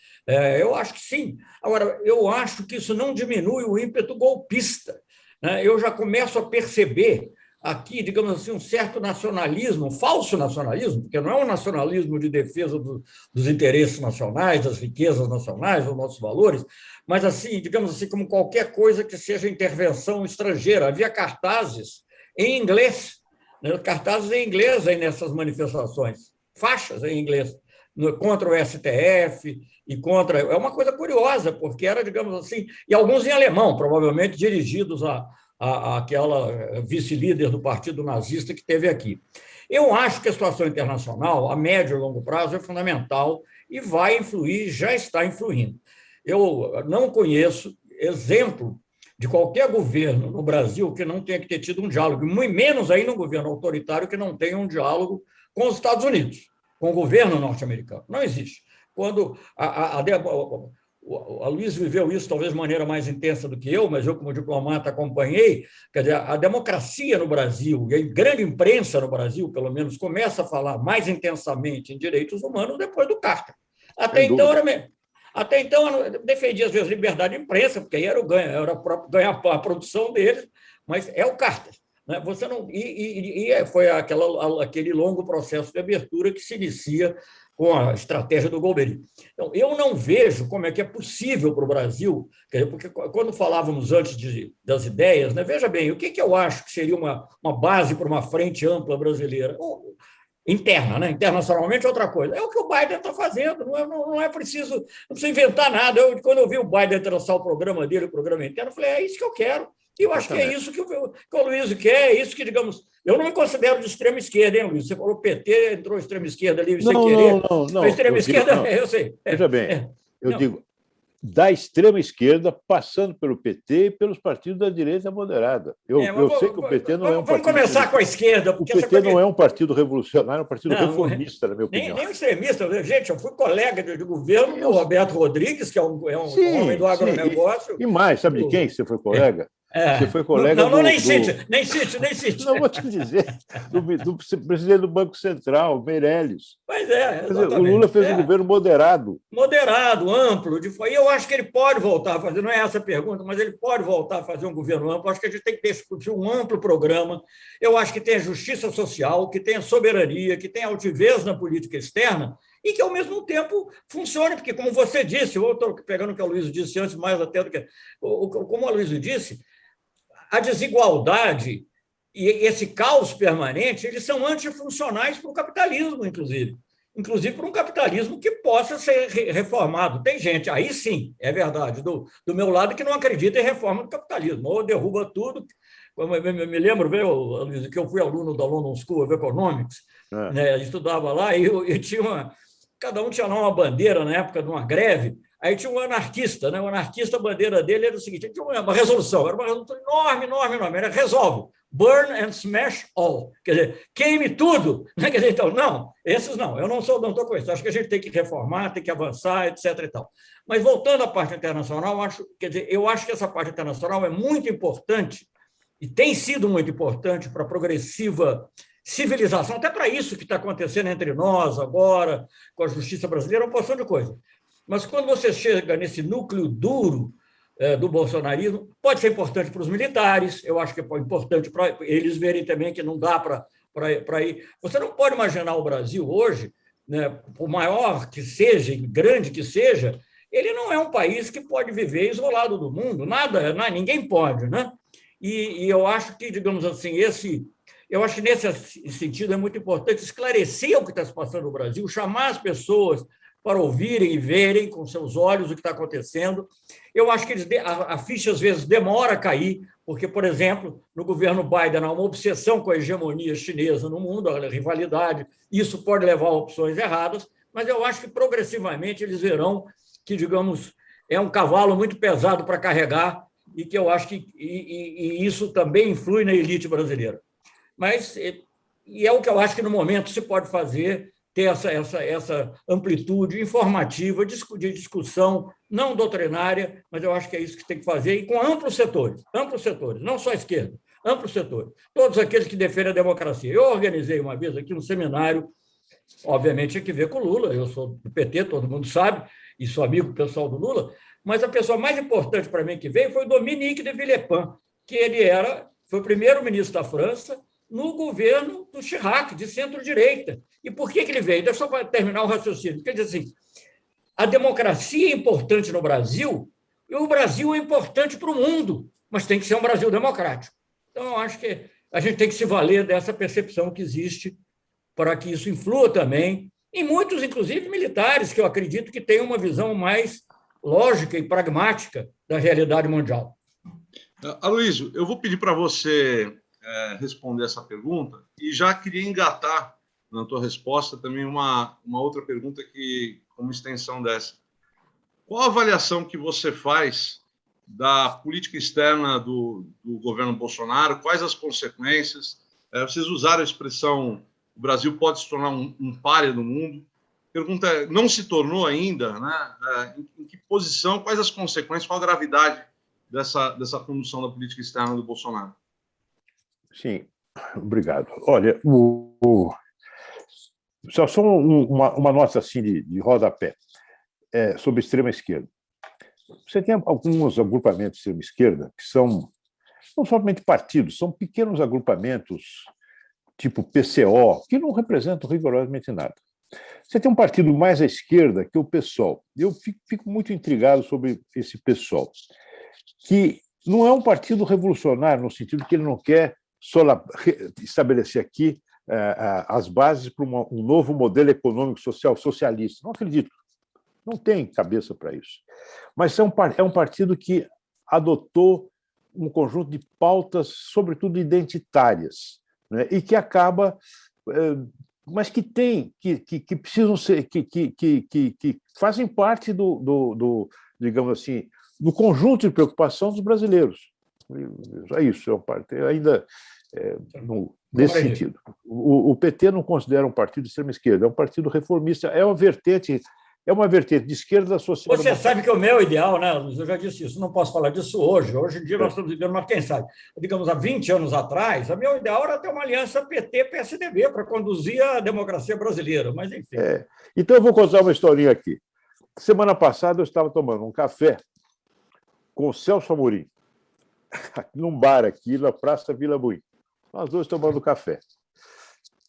eu acho que sim. Agora, eu acho que isso não diminui o ímpeto golpista, né? Eu já começo a perceber aqui, digamos assim, um certo nacionalismo, um falso nacionalismo, porque não é um nacionalismo de defesa dos interesses nacionais, das riquezas nacionais, dos nossos valores, mas, assim, digamos assim, como qualquer coisa que seja intervenção estrangeira. Havia cartazes em inglês, né? Cartazes em inglês aí nessas manifestações, faixas em inglês, contra o STF e contra... É uma coisa curiosa, porque era, digamos assim, e alguns em alemão, provavelmente dirigidos àquela vice-líder do partido nazista que teve aqui. Eu acho que a situação internacional, a médio e longo prazo, é fundamental e vai influir, já está influindo. Eu não conheço exemplo de qualquer governo no Brasil que não tenha que ter tido um diálogo, muito menos ainda um governo autoritário que não tenha um diálogo com os Estados Unidos, com o governo norte-americano. Não existe. Quando a Luiz viveu isso talvez de maneira mais intensa do que eu, mas eu, como diplomata, acompanhei. Quer dizer, a democracia no Brasil e a grande imprensa no Brasil, pelo menos, começa a falar mais intensamente em direitos humanos depois do Carter. Até então, eu defendia, às vezes, liberdade de imprensa, porque aí era o ganho, era próprio ganhar a produção deles, mas é o Carter. Né? Você não, foi aquele longo processo de abertura que se inicia com a estratégia do Golbery. Então, eu não vejo como é que é possível para o Brasil, porque quando falávamos antes das ideias, né, veja bem, o que eu acho que seria uma base para uma frente ampla brasileira? Interna, né? Internacionalmente é outra coisa. É o que o Biden está fazendo, não é preciso, não precisa inventar nada. Quando eu vi o Biden lançar o programa dele, o programa interno, eu falei, é isso que eu quero. E eu acho que é isso que o Luiz quer, é isso que, digamos, eu não me considero de extrema esquerda, hein, Luiz? Você falou PT, entrou extrema esquerda ali sem querer. Não. A extrema esquerda, eu sei. Veja bem, eu digo, da extrema esquerda, passando pelo PT e pelos partidos da direita moderada. Eu sei que o PT não é um partido... Vamos começar com a esquerda. O PT não é um partido revolucionário, é um partido reformista, na minha opinião. Nem extremista. Gente, eu fui colega de governo do Roberto Rodrigues, que é um homem do agronegócio. E mais, sabe de quem você foi colega? Você foi colega nem cite. Não, vou te dizer, do presidente do Banco Central, Meirelles. Pois é, o Lula fez um governo moderado. Moderado, amplo. E eu acho que ele pode voltar a fazer, não é essa a pergunta, mas ele pode voltar a fazer um governo amplo. Acho que a gente tem que discutir um amplo programa. Eu acho que tem a justiça social, que tem a soberania, que tem a altivez na política externa, e que, ao mesmo tempo, funcione, porque, como você disse, eu estou pegando o que a Luísa disse antes, mais até do que... Como a Luísa disse, a desigualdade e esse caos permanente, eles são antifuncionais para o capitalismo, inclusive para um capitalismo que possa ser reformado. Tem gente, aí sim, é verdade, do meu lado, que não acredita em reforma do capitalismo, ou derruba tudo. Eu me lembro, Luiz, que eu fui aluno da London School of Economics, né, estudava lá, e tinha cada um tinha lá uma bandeira na época de uma greve. Aí tinha um anarquista, né? O anarquista, a bandeira dele era o seguinte: tinha uma resolução, era uma resolução enorme, era resolve, burn and smash all, quer dizer, queime tudo, né? Quer dizer, então, não, esses não, eu não estou com isso, acho que a gente tem que reformar, tem que avançar, etc. e tal. Mas voltando à parte internacional, eu acho que essa parte internacional é muito importante e tem sido muito importante para a progressiva civilização, até para isso que está acontecendo entre nós agora, com a justiça brasileira, uma porção de coisa. Mas quando você chega nesse núcleo duro do bolsonarismo, pode ser importante para os militares, eu acho que é importante para eles verem também que não dá para ir. Você não pode imaginar o Brasil hoje, né, por maior que seja, grande que seja, ele não é um país que pode viver isolado do mundo, ninguém pode, né? E eu acho que, digamos assim, eu acho que nesse sentido é muito importante esclarecer o que está se passando no Brasil, chamar as pessoas para ouvirem e verem com seus olhos o que está acontecendo. Eu acho que a ficha, às vezes, demora a cair, porque, por exemplo, no governo Biden há uma obsessão com a hegemonia chinesa no mundo, a rivalidade, isso pode levar a opções erradas, mas eu acho que, progressivamente, eles verão que, digamos, é um cavalo muito pesado para carregar e que eu acho que isso também influi na elite brasileira. Mas é o que eu acho que, no momento, se pode fazer, ter essa amplitude informativa, de discussão, não doutrinária, mas eu acho que é isso que tem que fazer, e com amplos setores, não só a esquerda, amplos setores, todos aqueles que defendem a democracia. Eu organizei uma vez aqui um seminário, obviamente tinha que ver com o Lula, eu sou do PT, todo mundo sabe, e sou amigo pessoal do Lula, mas a pessoa mais importante para mim que veio foi o Dominique de Villepin, que ele foi o primeiro-ministro da França, no governo do Chirac, de centro-direita. E por que ele veio? Deixa eu só terminar o raciocínio. Quer dizer assim, a democracia é importante no Brasil e o Brasil é importante para o mundo, mas tem que ser um Brasil democrático. Então, eu acho que a gente tem que se valer dessa percepção que existe para que isso influa também em muitos, inclusive, militares, que eu acredito que têm uma visão mais lógica e pragmática da realidade mundial. Aloysio, eu vou pedir para você responder essa pergunta e já queria engatar na tua resposta também uma outra pergunta que, como extensão dessa. Qual a avaliação que você faz da política externa do governo Bolsonaro? Quais as consequências? Vocês usaram a expressão o Brasil pode se tornar um pária do mundo. Pergunta é, não se tornou ainda, né? Em que posição, quais as consequências, qual a gravidade dessa condução da política externa do Bolsonaro? Sim, obrigado. Olha, só uma nota assim de rodapé sobre extrema-esquerda. Você tem alguns agrupamentos de extrema-esquerda que são não somente partidos, são pequenos agrupamentos tipo PCO, que não representam rigorosamente nada. Você tem um partido mais à esquerda, que é o PSOL. Eu fico muito intrigado sobre esse PSOL, que não é um partido revolucionário, no sentido que ele não quer estabelecer aqui as bases para um novo modelo econômico social socialista. Não acredito. Não tem cabeça para isso. Mas é um partido que adotou um conjunto de pautas, sobretudo identitárias, né? E que acaba, mas que precisam ser, que fazem parte digamos assim, do conjunto de preocupação dos brasileiros. É isso, ainda nesse sentido. O PT não considera um partido de extrema esquerda, é um partido reformista, é uma vertente de esquerda da sociedade. Você sabe que o meu ideal, né, Luiz, eu já disse isso, não posso falar disso hoje. Hoje em dia nós estamos vivendo, mas quem sabe, digamos, há 20 anos atrás, o meu ideal era ter uma aliança PT-PSDB para conduzir a democracia brasileira, mas enfim. Então eu vou contar uma historinha aqui. Semana passada eu estava tomando um café com o Celso Amorim, num bar aqui na Praça Vila Buim. Nós dois tomando café.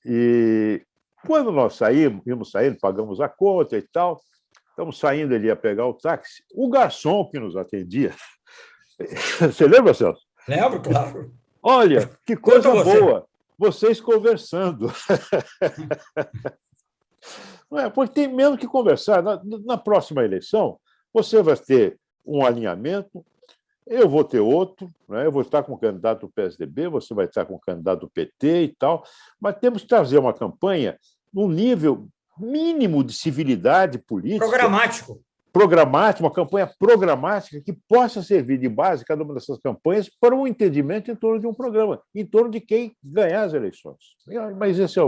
E quando nós íamos saindo, pagamos a conta e tal, estamos saindo, ele ia pegar o táxi, o garçom que nos atendia, você lembra, Celso? Lembro, claro. Olha, que coisa boa, vocês conversando. Não é, porque tem mesmo que conversar. Na próxima eleição, você vai ter um alinhamento, eu vou ter outro, né? Eu vou estar com o candidato do PSDB, você vai estar com o candidato do PT e tal, mas temos que trazer uma campanha num nível mínimo de civilidade política. Programático, uma campanha programática que possa servir de base, cada uma dessas campanhas, para um entendimento em torno de um programa, em torno de quem ganhar as eleições. Mas esse é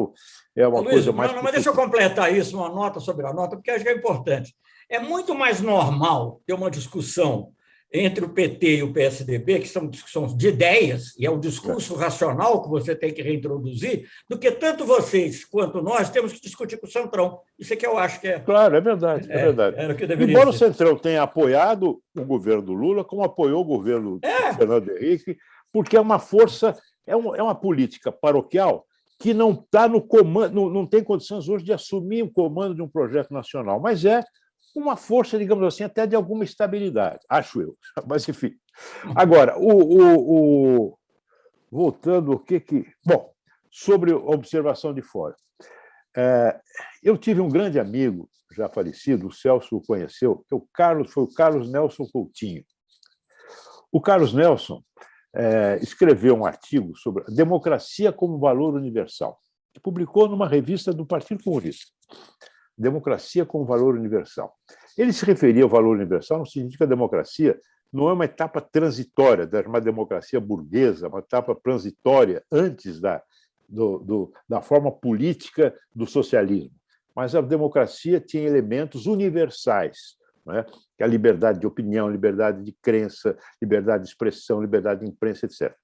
uma Luiz, coisa mais... Mas deixa eu completar isso, uma nota sobre a nota, porque acho que é importante. É muito mais normal ter uma discussão entre o PT e o PSDB, que são discussões de ideias, e é o discurso racional que você tem que reintroduzir, do que tanto vocês quanto nós temos que discutir com o Centrão. Isso é que eu acho que é... Claro, é verdade. Era o que deveria Embora ser. O Centrão tenha apoiado o governo do Lula, como apoiou o governo do Fernando Henrique, porque é uma força, é uma política paroquial que não está no comando, não tem condições hoje de assumir o comando de um projeto nacional, mas é uma força, digamos assim, até de alguma estabilidade, acho eu. Mas, enfim. Agora, voltando o que... Bom, sobre a observação de fora. Eu tive um grande amigo, já falecido, o Celso o conheceu, que foi o Carlos Nelson Coutinho. O Carlos Nelson escreveu um artigo sobre a democracia como valor universal, que publicou numa revista do Partido Comunista. Democracia como valor universal. Ele se referia ao valor universal no sentido que a democracia não é uma etapa transitória de uma democracia burguesa, uma etapa transitória antes da forma política do socialismo. Mas a democracia tinha elementos universais, não é? Que é a liberdade de opinião, liberdade de crença, liberdade de expressão, liberdade de imprensa, etc.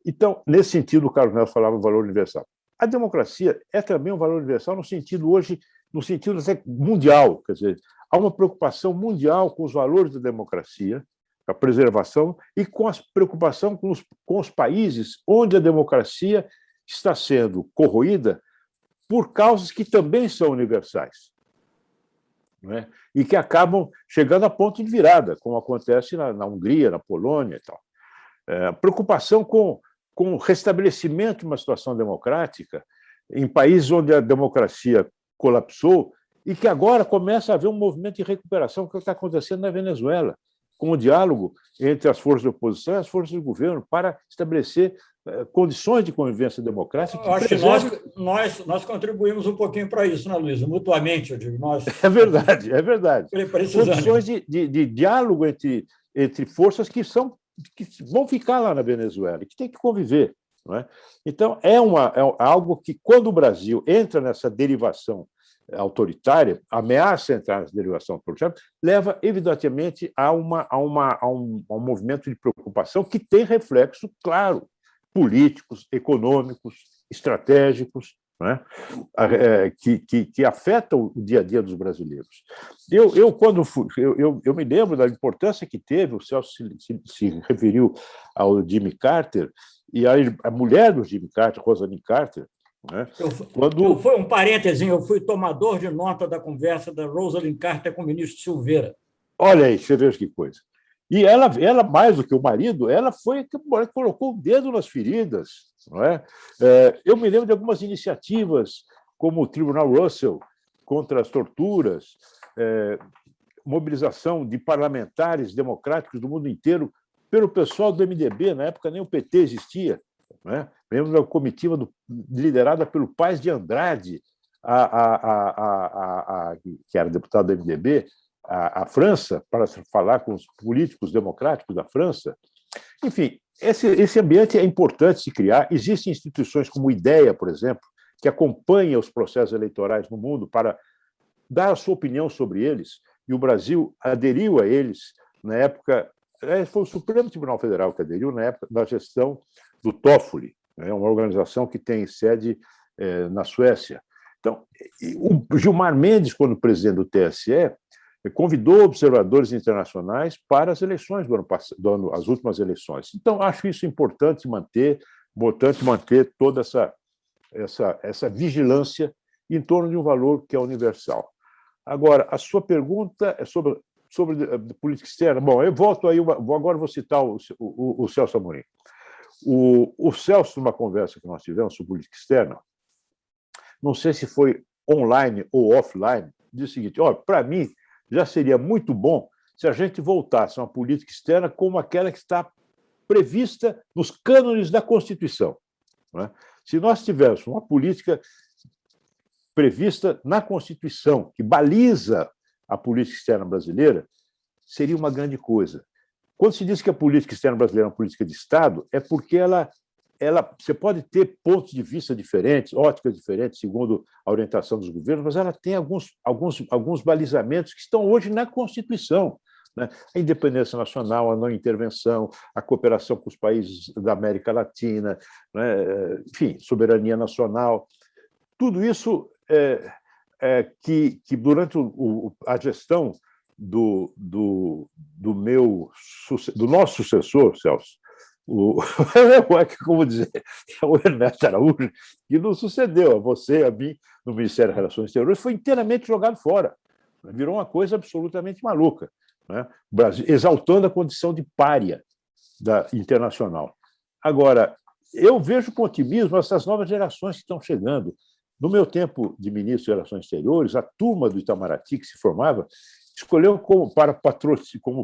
Então, nesse sentido, o Carlos Nelson falava do valor universal. A democracia é também um valor universal no sentido até mundial, quer dizer, há uma preocupação mundial com os valores da democracia, a preservação e com a preocupação com os países onde a democracia está sendo corroída por causas que também são universais, não é? E que acabam chegando a ponto de virada, como acontece na Hungria, na Polônia e tal. Preocupação com o restabelecimento de uma situação democrática em países onde a democracia colapsou e que agora começa a haver um movimento de recuperação, que está acontecendo na Venezuela, com o diálogo entre as forças de oposição e as forças do governo para estabelecer condições de convivência democrática. Eu acho que nós contribuímos um pouquinho para isso, né, Luiz? Mutuamente, eu digo. É verdade. Condições de diálogo entre forças que vão ficar lá na Venezuela e que tem que conviver. Não é? Então, é algo que, quando o Brasil entra nessa derivação autoritária, ameaça entrar nessa derivação autoritária, leva, evidentemente, a um movimento de preocupação que tem reflexo, claro, políticos, econômicos, estratégicos, não é? Que afetam o dia a dia dos brasileiros. Eu me lembro da importância que teve, o Celso se referiu ao Jimmy Carter, e a mulher do Jimmy Carter, Rosalynn Carter, Né? Foi um parêntese, eu fui tomador de nota da conversa da Rosalind Carter com o ministro Silveira. Olha aí, você veja que coisa. E ela, mais do que o marido, ela foi que colocou o dedo nas feridas. Não é? Eu me lembro de algumas iniciativas, como o Tribunal Russell contra as torturas, mobilização de parlamentares democráticos do mundo inteiro pelo pessoal do MDB, na época nem o PT existia. Não é? Lembro da comitiva liderada pelo Paes de Andrade, que era deputado do MDB, a França, para falar com os políticos democráticos da França. Enfim, esse ambiente é importante se criar. Existem instituições como o IDEA, por exemplo, que acompanha os processos eleitorais no mundo para dar a sua opinião sobre eles, e o Brasil aderiu a eles na época. Foi o Supremo Tribunal Federal que aderiu na época da gestão do Toffoli, uma organização que tem sede na Suécia. Então, o Gilmar Mendes, quando presidente do TSE, convidou observadores internacionais para as eleições do ano passado, as últimas eleições. Então, acho isso importante manter toda essa vigilância em torno de um valor que é universal. Agora, a sua pergunta é sobre política externa. Bom, eu volto aí, agora vou citar o Celso Amorim. O Celso, numa conversa que nós tivemos sobre política externa, não sei se foi online ou offline, disse o seguinte: olha, para mim, já seria muito bom se a gente voltasse a uma política externa como aquela que está prevista nos cânones da Constituição. Não é? Se nós tivéssemos uma política prevista na Constituição, que baliza a política externa brasileira, seria uma grande coisa. Quando se diz que a política externa brasileira é uma política de Estado, é porque você pode ter pontos de vista diferentes, óticas diferentes, segundo a orientação dos governos, mas ela tem alguns balizamentos que estão hoje na Constituição. Né? A independência nacional, a não intervenção, a cooperação com os países da América Latina, né? Enfim, soberania nacional. Tudo isso que durante a gestão do nosso sucessor, Celso, como dizer, o Ernesto Araújo, que nos sucedeu a você, a mim, no Ministério das Relações Exteriores, foi inteiramente jogado fora. Virou uma coisa absolutamente maluca, né? O Brasil, exaltando a condição de pária internacional. Agora, eu vejo com otimismo essas novas gerações que estão chegando. No meu tempo de ministro de Relações Exteriores, a turma do Itamaraty, que se formava, escolheu como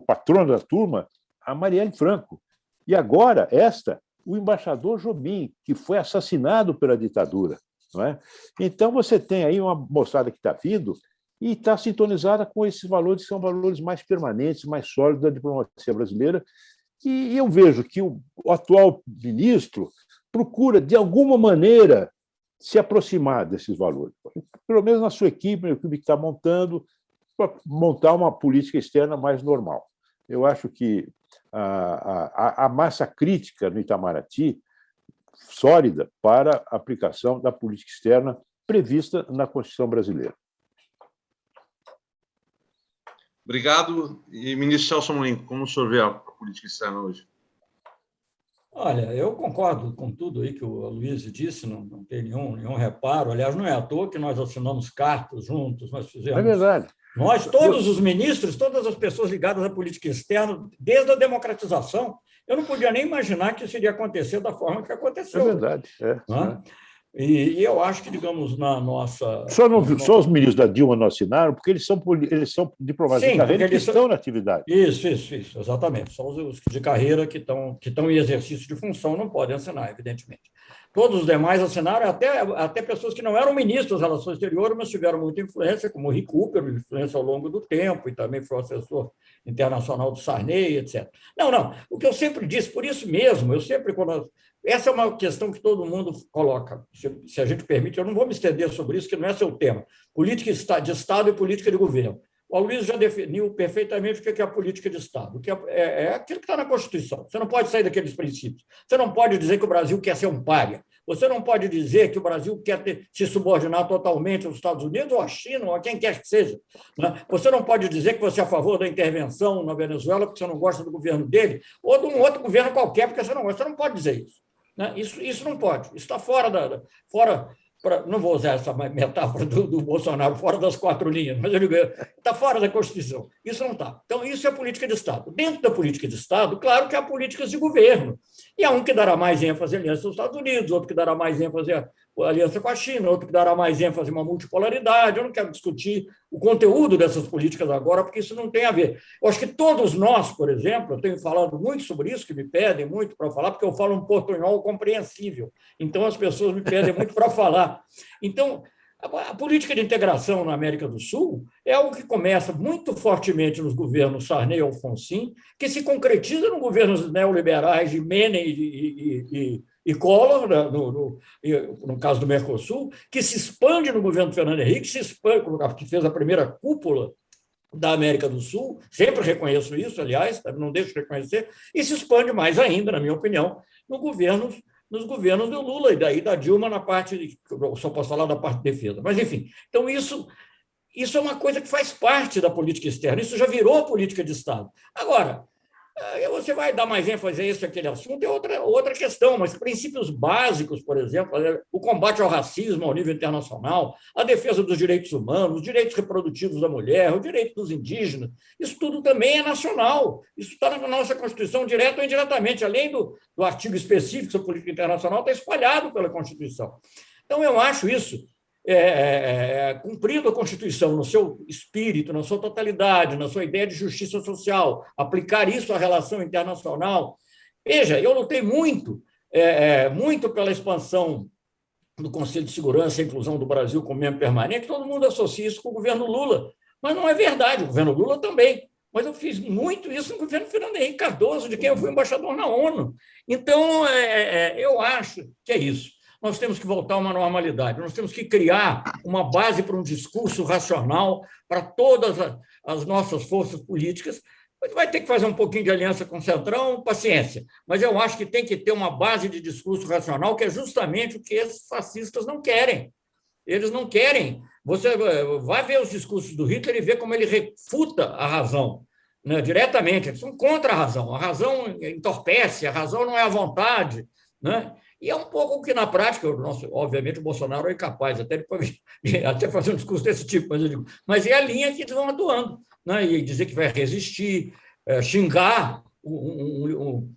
patrona da turma a Marielle Franco. E agora, o embaixador Jobim, que foi assassinado pela ditadura. Não é? Então, você tem aí uma moçada que está vindo e está sintonizada com esses valores, que são valores mais permanentes, mais sólidos da diplomacia brasileira. E eu vejo que o atual ministro procura, de alguma maneira, se aproximar desses valores. Pelo menos na sua equipe, na equipe que está montando, para montar uma política externa mais normal. Eu acho que a massa crítica no Itamaraty, sólida para a aplicação da política externa prevista na Constituição brasileira. Obrigado. E, ministro Celso Amorim, como o senhor vê a política externa hoje? Olha, eu concordo com tudo aí que o Aloysio disse, não tem nenhum reparo. Aliás, não é à toa que nós assinamos cartas juntos, nós fizemos... É verdade. Nós, todos os ministros, todas as pessoas ligadas à política externa, desde a democratização, eu não podia nem imaginar que isso iria acontecer da forma que aconteceu. É verdade. E eu acho que, digamos, na nossa... Só os ministros da Dilma não assinaram, porque eles são diplomatas de carreira que estão na atividade. Isso, exatamente. São os de carreira que estão em exercício de função, não podem assinar, evidentemente. Todos os demais assinaram, até pessoas que não eram ministros das Relações Exteriores, mas tiveram muita influência, como o Rick Cooper, influência ao longo do tempo, e também foi assessor internacional do Sarney, etc. Não. O que eu sempre disse, por isso mesmo, essa é uma questão que todo mundo coloca. Se a gente permite, eu não vou me estender sobre isso, que não é seu tema. Política de Estado e política de governo. O Aloysio já definiu perfeitamente o que é a política de Estado, que é aquilo que está na Constituição. Você não pode sair daqueles princípios. Você não pode dizer que o Brasil quer ser um pária. Você não pode dizer que o Brasil quer se subordinar totalmente aos Estados Unidos ou à China ou a quem quer que seja. Você não pode dizer que você é a favor da intervenção na Venezuela porque você não gosta do governo dele ou de um outro governo qualquer porque você não gosta. Você não pode dizer isso. Isso não pode. Isso está fora não vou usar essa metáfora do Bolsonaro fora das 4 linhas, mas eu digo, está fora da Constituição. Isso não está. Então, isso é política de Estado. Dentro da política de Estado, claro que há políticas de governo. E há um que dará mais ênfase à aliança com os Estados Unidos, outro que dará mais ênfase à aliança com a China, outro que dará mais ênfase a uma multipolaridade. Eu não quero discutir o conteúdo dessas políticas agora, porque isso não tem a ver. Eu acho que todos nós, por exemplo, eu tenho falado muito sobre isso, que me pedem muito para falar, porque eu falo um portunhol compreensível. Então, as pessoas me pedem muito para falar. Então, a política de integração na América do Sul é algo que começa muito fortemente nos governos Sarney e Alfonsin, que se concretiza nos governos neoliberais de Menem e Collor, no caso do Mercosul, que se expande no governo Fernando Henrique, se expande, que fez a primeira cúpula da América do Sul, sempre reconheço isso, aliás, não deixo de reconhecer, e se expande mais ainda, na minha opinião, nos governos do Lula e daí da Dilma na parte, eu só posso falar da parte de defesa. Mas, enfim, então isso é uma coisa que faz parte da política externa, isso já virou política de Estado. Agora, você vai dar mais ênfase a esse aquele assunto, é outra questão, mas princípios básicos, por exemplo, o combate ao racismo ao nível internacional, a defesa dos direitos humanos, os direitos reprodutivos da mulher, o direito dos indígenas, isso tudo também é nacional, isso está na nossa Constituição, direto ou indiretamente, além do artigo específico sobre política internacional, está espalhado pela Constituição. Então, eu acho isso, cumprindo a Constituição no seu espírito, na sua totalidade, na sua ideia de justiça social, aplicar isso à relação internacional. Veja, eu lutei muito pela expansão do Conselho de Segurança e Inclusão do Brasil como membro permanente, todo mundo associa isso com o governo Lula, mas não é verdade, o governo Lula também. Mas eu fiz muito isso no governo Fernando Henrique Cardoso, de quem eu fui embaixador na ONU. Então, eu acho que é isso. Nós temos que voltar a uma normalidade, nós temos que criar uma base para um discurso racional para todas as nossas forças políticas. Vai ter que fazer um pouquinho de aliança com o Centrão, paciência, mas eu acho que tem que ter uma base de discurso racional, que é justamente o que esses fascistas não querem. Eles não querem. Você vai ver os discursos do Hitler e vê como ele refuta a razão, né, diretamente. Eles são contra a razão entorpece, a razão não é a vontade, né? E é um pouco o que, na prática, obviamente, o Bolsonaro é incapaz até fazer um discurso desse tipo, mas é a linha que eles vão atuando, né? E dizer que vai resistir, xingar um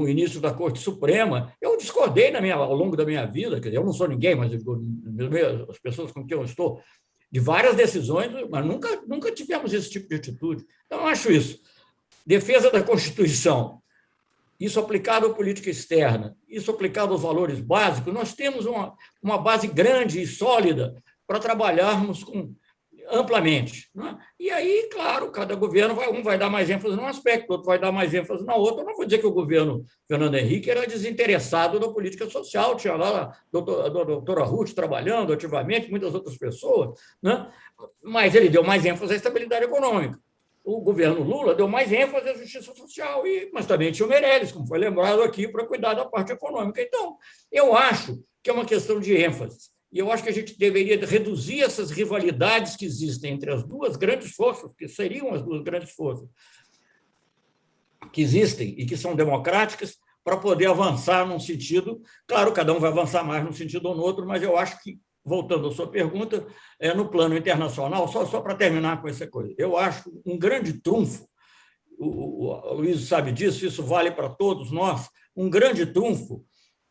ministro da Corte Suprema. Eu discordei ao longo da minha vida, quer dizer, eu não sou ninguém, mas as pessoas com quem eu estou, de várias decisões, mas nunca tivemos esse tipo de atitude. Então, eu acho isso. Defesa da Constituição, isso aplicado à política externa, isso aplicado aos valores básicos, nós temos uma base grande e sólida para trabalharmos amplamente. Né? E aí, claro, cada governo vai dar mais ênfase num aspecto, outro vai dar mais ênfase na outra. Eu não vou dizer que o governo Fernando Henrique era desinteressado da política social, tinha lá a doutora Ruth trabalhando ativamente, muitas outras pessoas, né? Mas ele deu mais ênfase à estabilidade econômica. O governo Lula deu mais ênfase à justiça social, mas também tinha o Meirelles, como foi lembrado aqui, para cuidar da parte econômica. Então, eu acho que é uma questão de ênfase. E eu acho que a gente deveria reduzir essas rivalidades que existem entre as duas grandes forças, que seriam as duas grandes forças, que existem e que são democráticas, para poder avançar num sentido. Claro, cada um vai avançar mais num sentido ou no outro, mas eu acho que, voltando à sua pergunta, no plano internacional, só para terminar com essa coisa, eu acho um grande trunfo, o Luiz sabe disso, isso vale para todos nós, um grande trunfo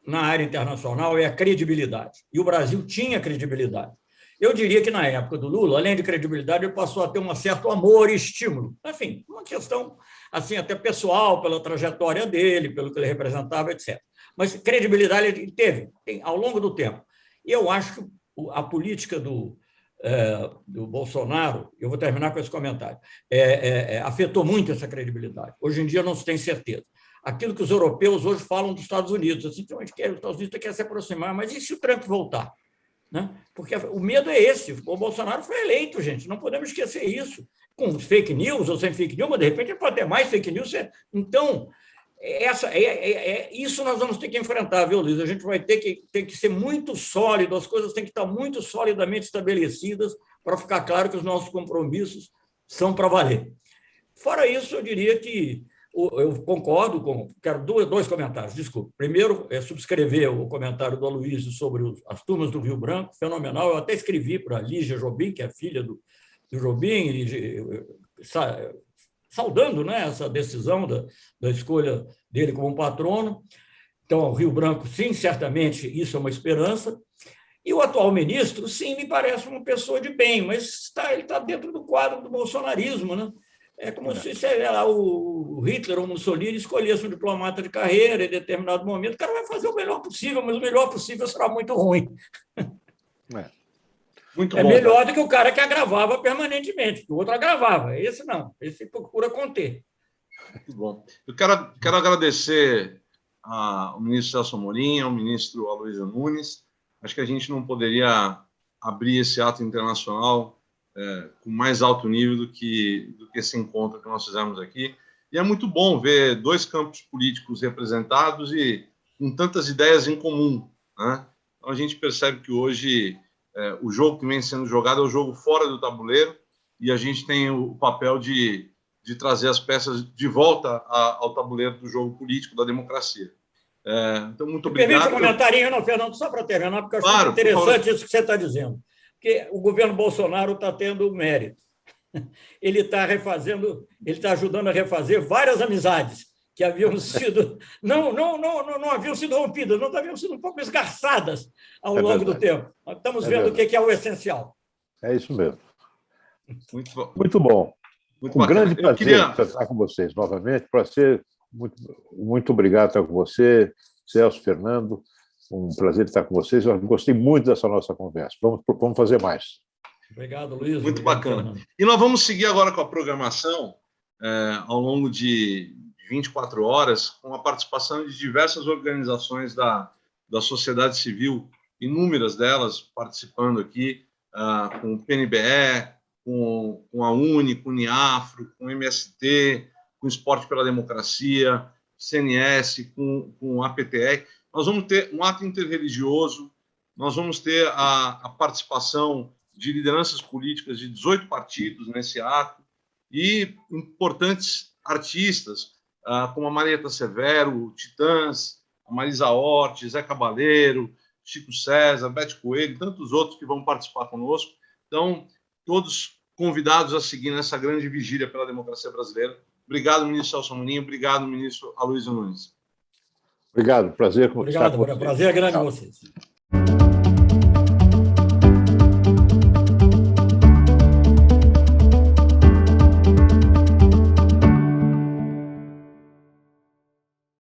na área internacional é a credibilidade. E o Brasil tinha credibilidade. Eu diria que, na época do Lula, além de credibilidade, ele passou a ter um certo amor e estímulo. Enfim, uma questão assim, até pessoal, pela trajetória dele, pelo que ele representava, etc. Mas credibilidade ele teve ao longo do tempo. E eu acho que a política do Bolsonaro, eu vou terminar com esse comentário, afetou muito essa credibilidade. Hoje em dia não se tem certeza. Aquilo que os europeus hoje falam dos Estados Unidos, assim, então, os Estados Unidos quer se aproximar, mas e se o Trump voltar? Né? Porque o medo é esse. O Bolsonaro foi eleito, gente, não podemos esquecer isso. Com fake news ou sem fake news, mas de repente pode ter mais fake news. Então, isso nós vamos ter que enfrentar, viu, Luiz? A gente vai ter que ser muito sólido, as coisas têm que estar muito solidamente estabelecidas para ficar claro que os nossos compromissos são para valer. Fora isso, eu diria que eu concordo com... Quero dois comentários, desculpe. Primeiro, subscrever o comentário do Aloysio sobre as turmas do Rio Branco, fenomenal. Eu até escrevi para a Lígia Jobim, que é filha do Jobim, saudando, né, essa decisão da escolha dele como um patrono. Então, o Rio Branco, sim, certamente, isso é uma esperança. E o atual ministro, sim, me parece uma pessoa de bem, mas ele está dentro do quadro do bolsonarismo, né? É como se o Hitler ou o Mussolini escolhesse um diplomata de carreira em determinado momento. O cara vai fazer o melhor possível, mas o melhor possível será muito ruim. Muito bom, melhor cara. do que o cara que agravava permanentemente, que o outro agravava. Esse não, esse procura conter. Muito bom. Eu quero agradecer ao ministro Celso Amorim, ao ministro Aloysio Nunes. Acho que a gente não poderia abrir esse ato internacional com mais alto nível do que esse encontro que nós fizemos aqui. E é muito bom ver dois campos políticos representados e com tantas ideias em comum, né? Então, a gente percebe que hoje o jogo que vem sendo jogado é o jogo fora do tabuleiro e a gente tem o papel de trazer as peças de volta ao tabuleiro do jogo político, da democracia. Então, muito obrigado. Permite um comentarinho, não, Fernando, só para terminar, porque eu acho Claro, interessante isso que você está dizendo. Porque o governo Bolsonaro está tendo mérito. Ele está ajudando a refazer várias amizades que haviam sido não haviam sido rompidas, não haviam sido um pouco esgarçadas ao longo do tempo. Nós estamos vendo o que é o essencial. É isso mesmo. Muito bom. Muito bom. Muito um grande prazer estar com vocês novamente. Prazer, muito obrigado por estar com você, Celso, Fernando. Um prazer estar com vocês. Eu gostei muito dessa nossa conversa. Vamos fazer mais. Obrigado, Luiz. Muito obrigado, bacana. Fernando. E nós vamos seguir agora com a programação ao longo de 24 horas, com a participação de diversas organizações da sociedade civil, inúmeras delas participando aqui, com o PNBE, com a UNE, com o Uniafro, com o MST, com o Esporte pela Democracia, CNS, com a PTE. Nós vamos ter um ato interreligioso, nós vamos ter a participação de lideranças políticas de 18 partidos nesse ato e importantes artistas, como a Marieta Severo, Titãs, a Marisa Hort, Zé Cabaleiro, Chico César, Bete Coelho, e tantos outros que vão participar conosco. Então, todos convidados a seguir nessa grande vigília pela democracia brasileira. Obrigado, ministro Celso Amorim. Obrigado, ministro Aloysio Nunes. Obrigado. Prazer estar com vocês. Prazer grande com vocês.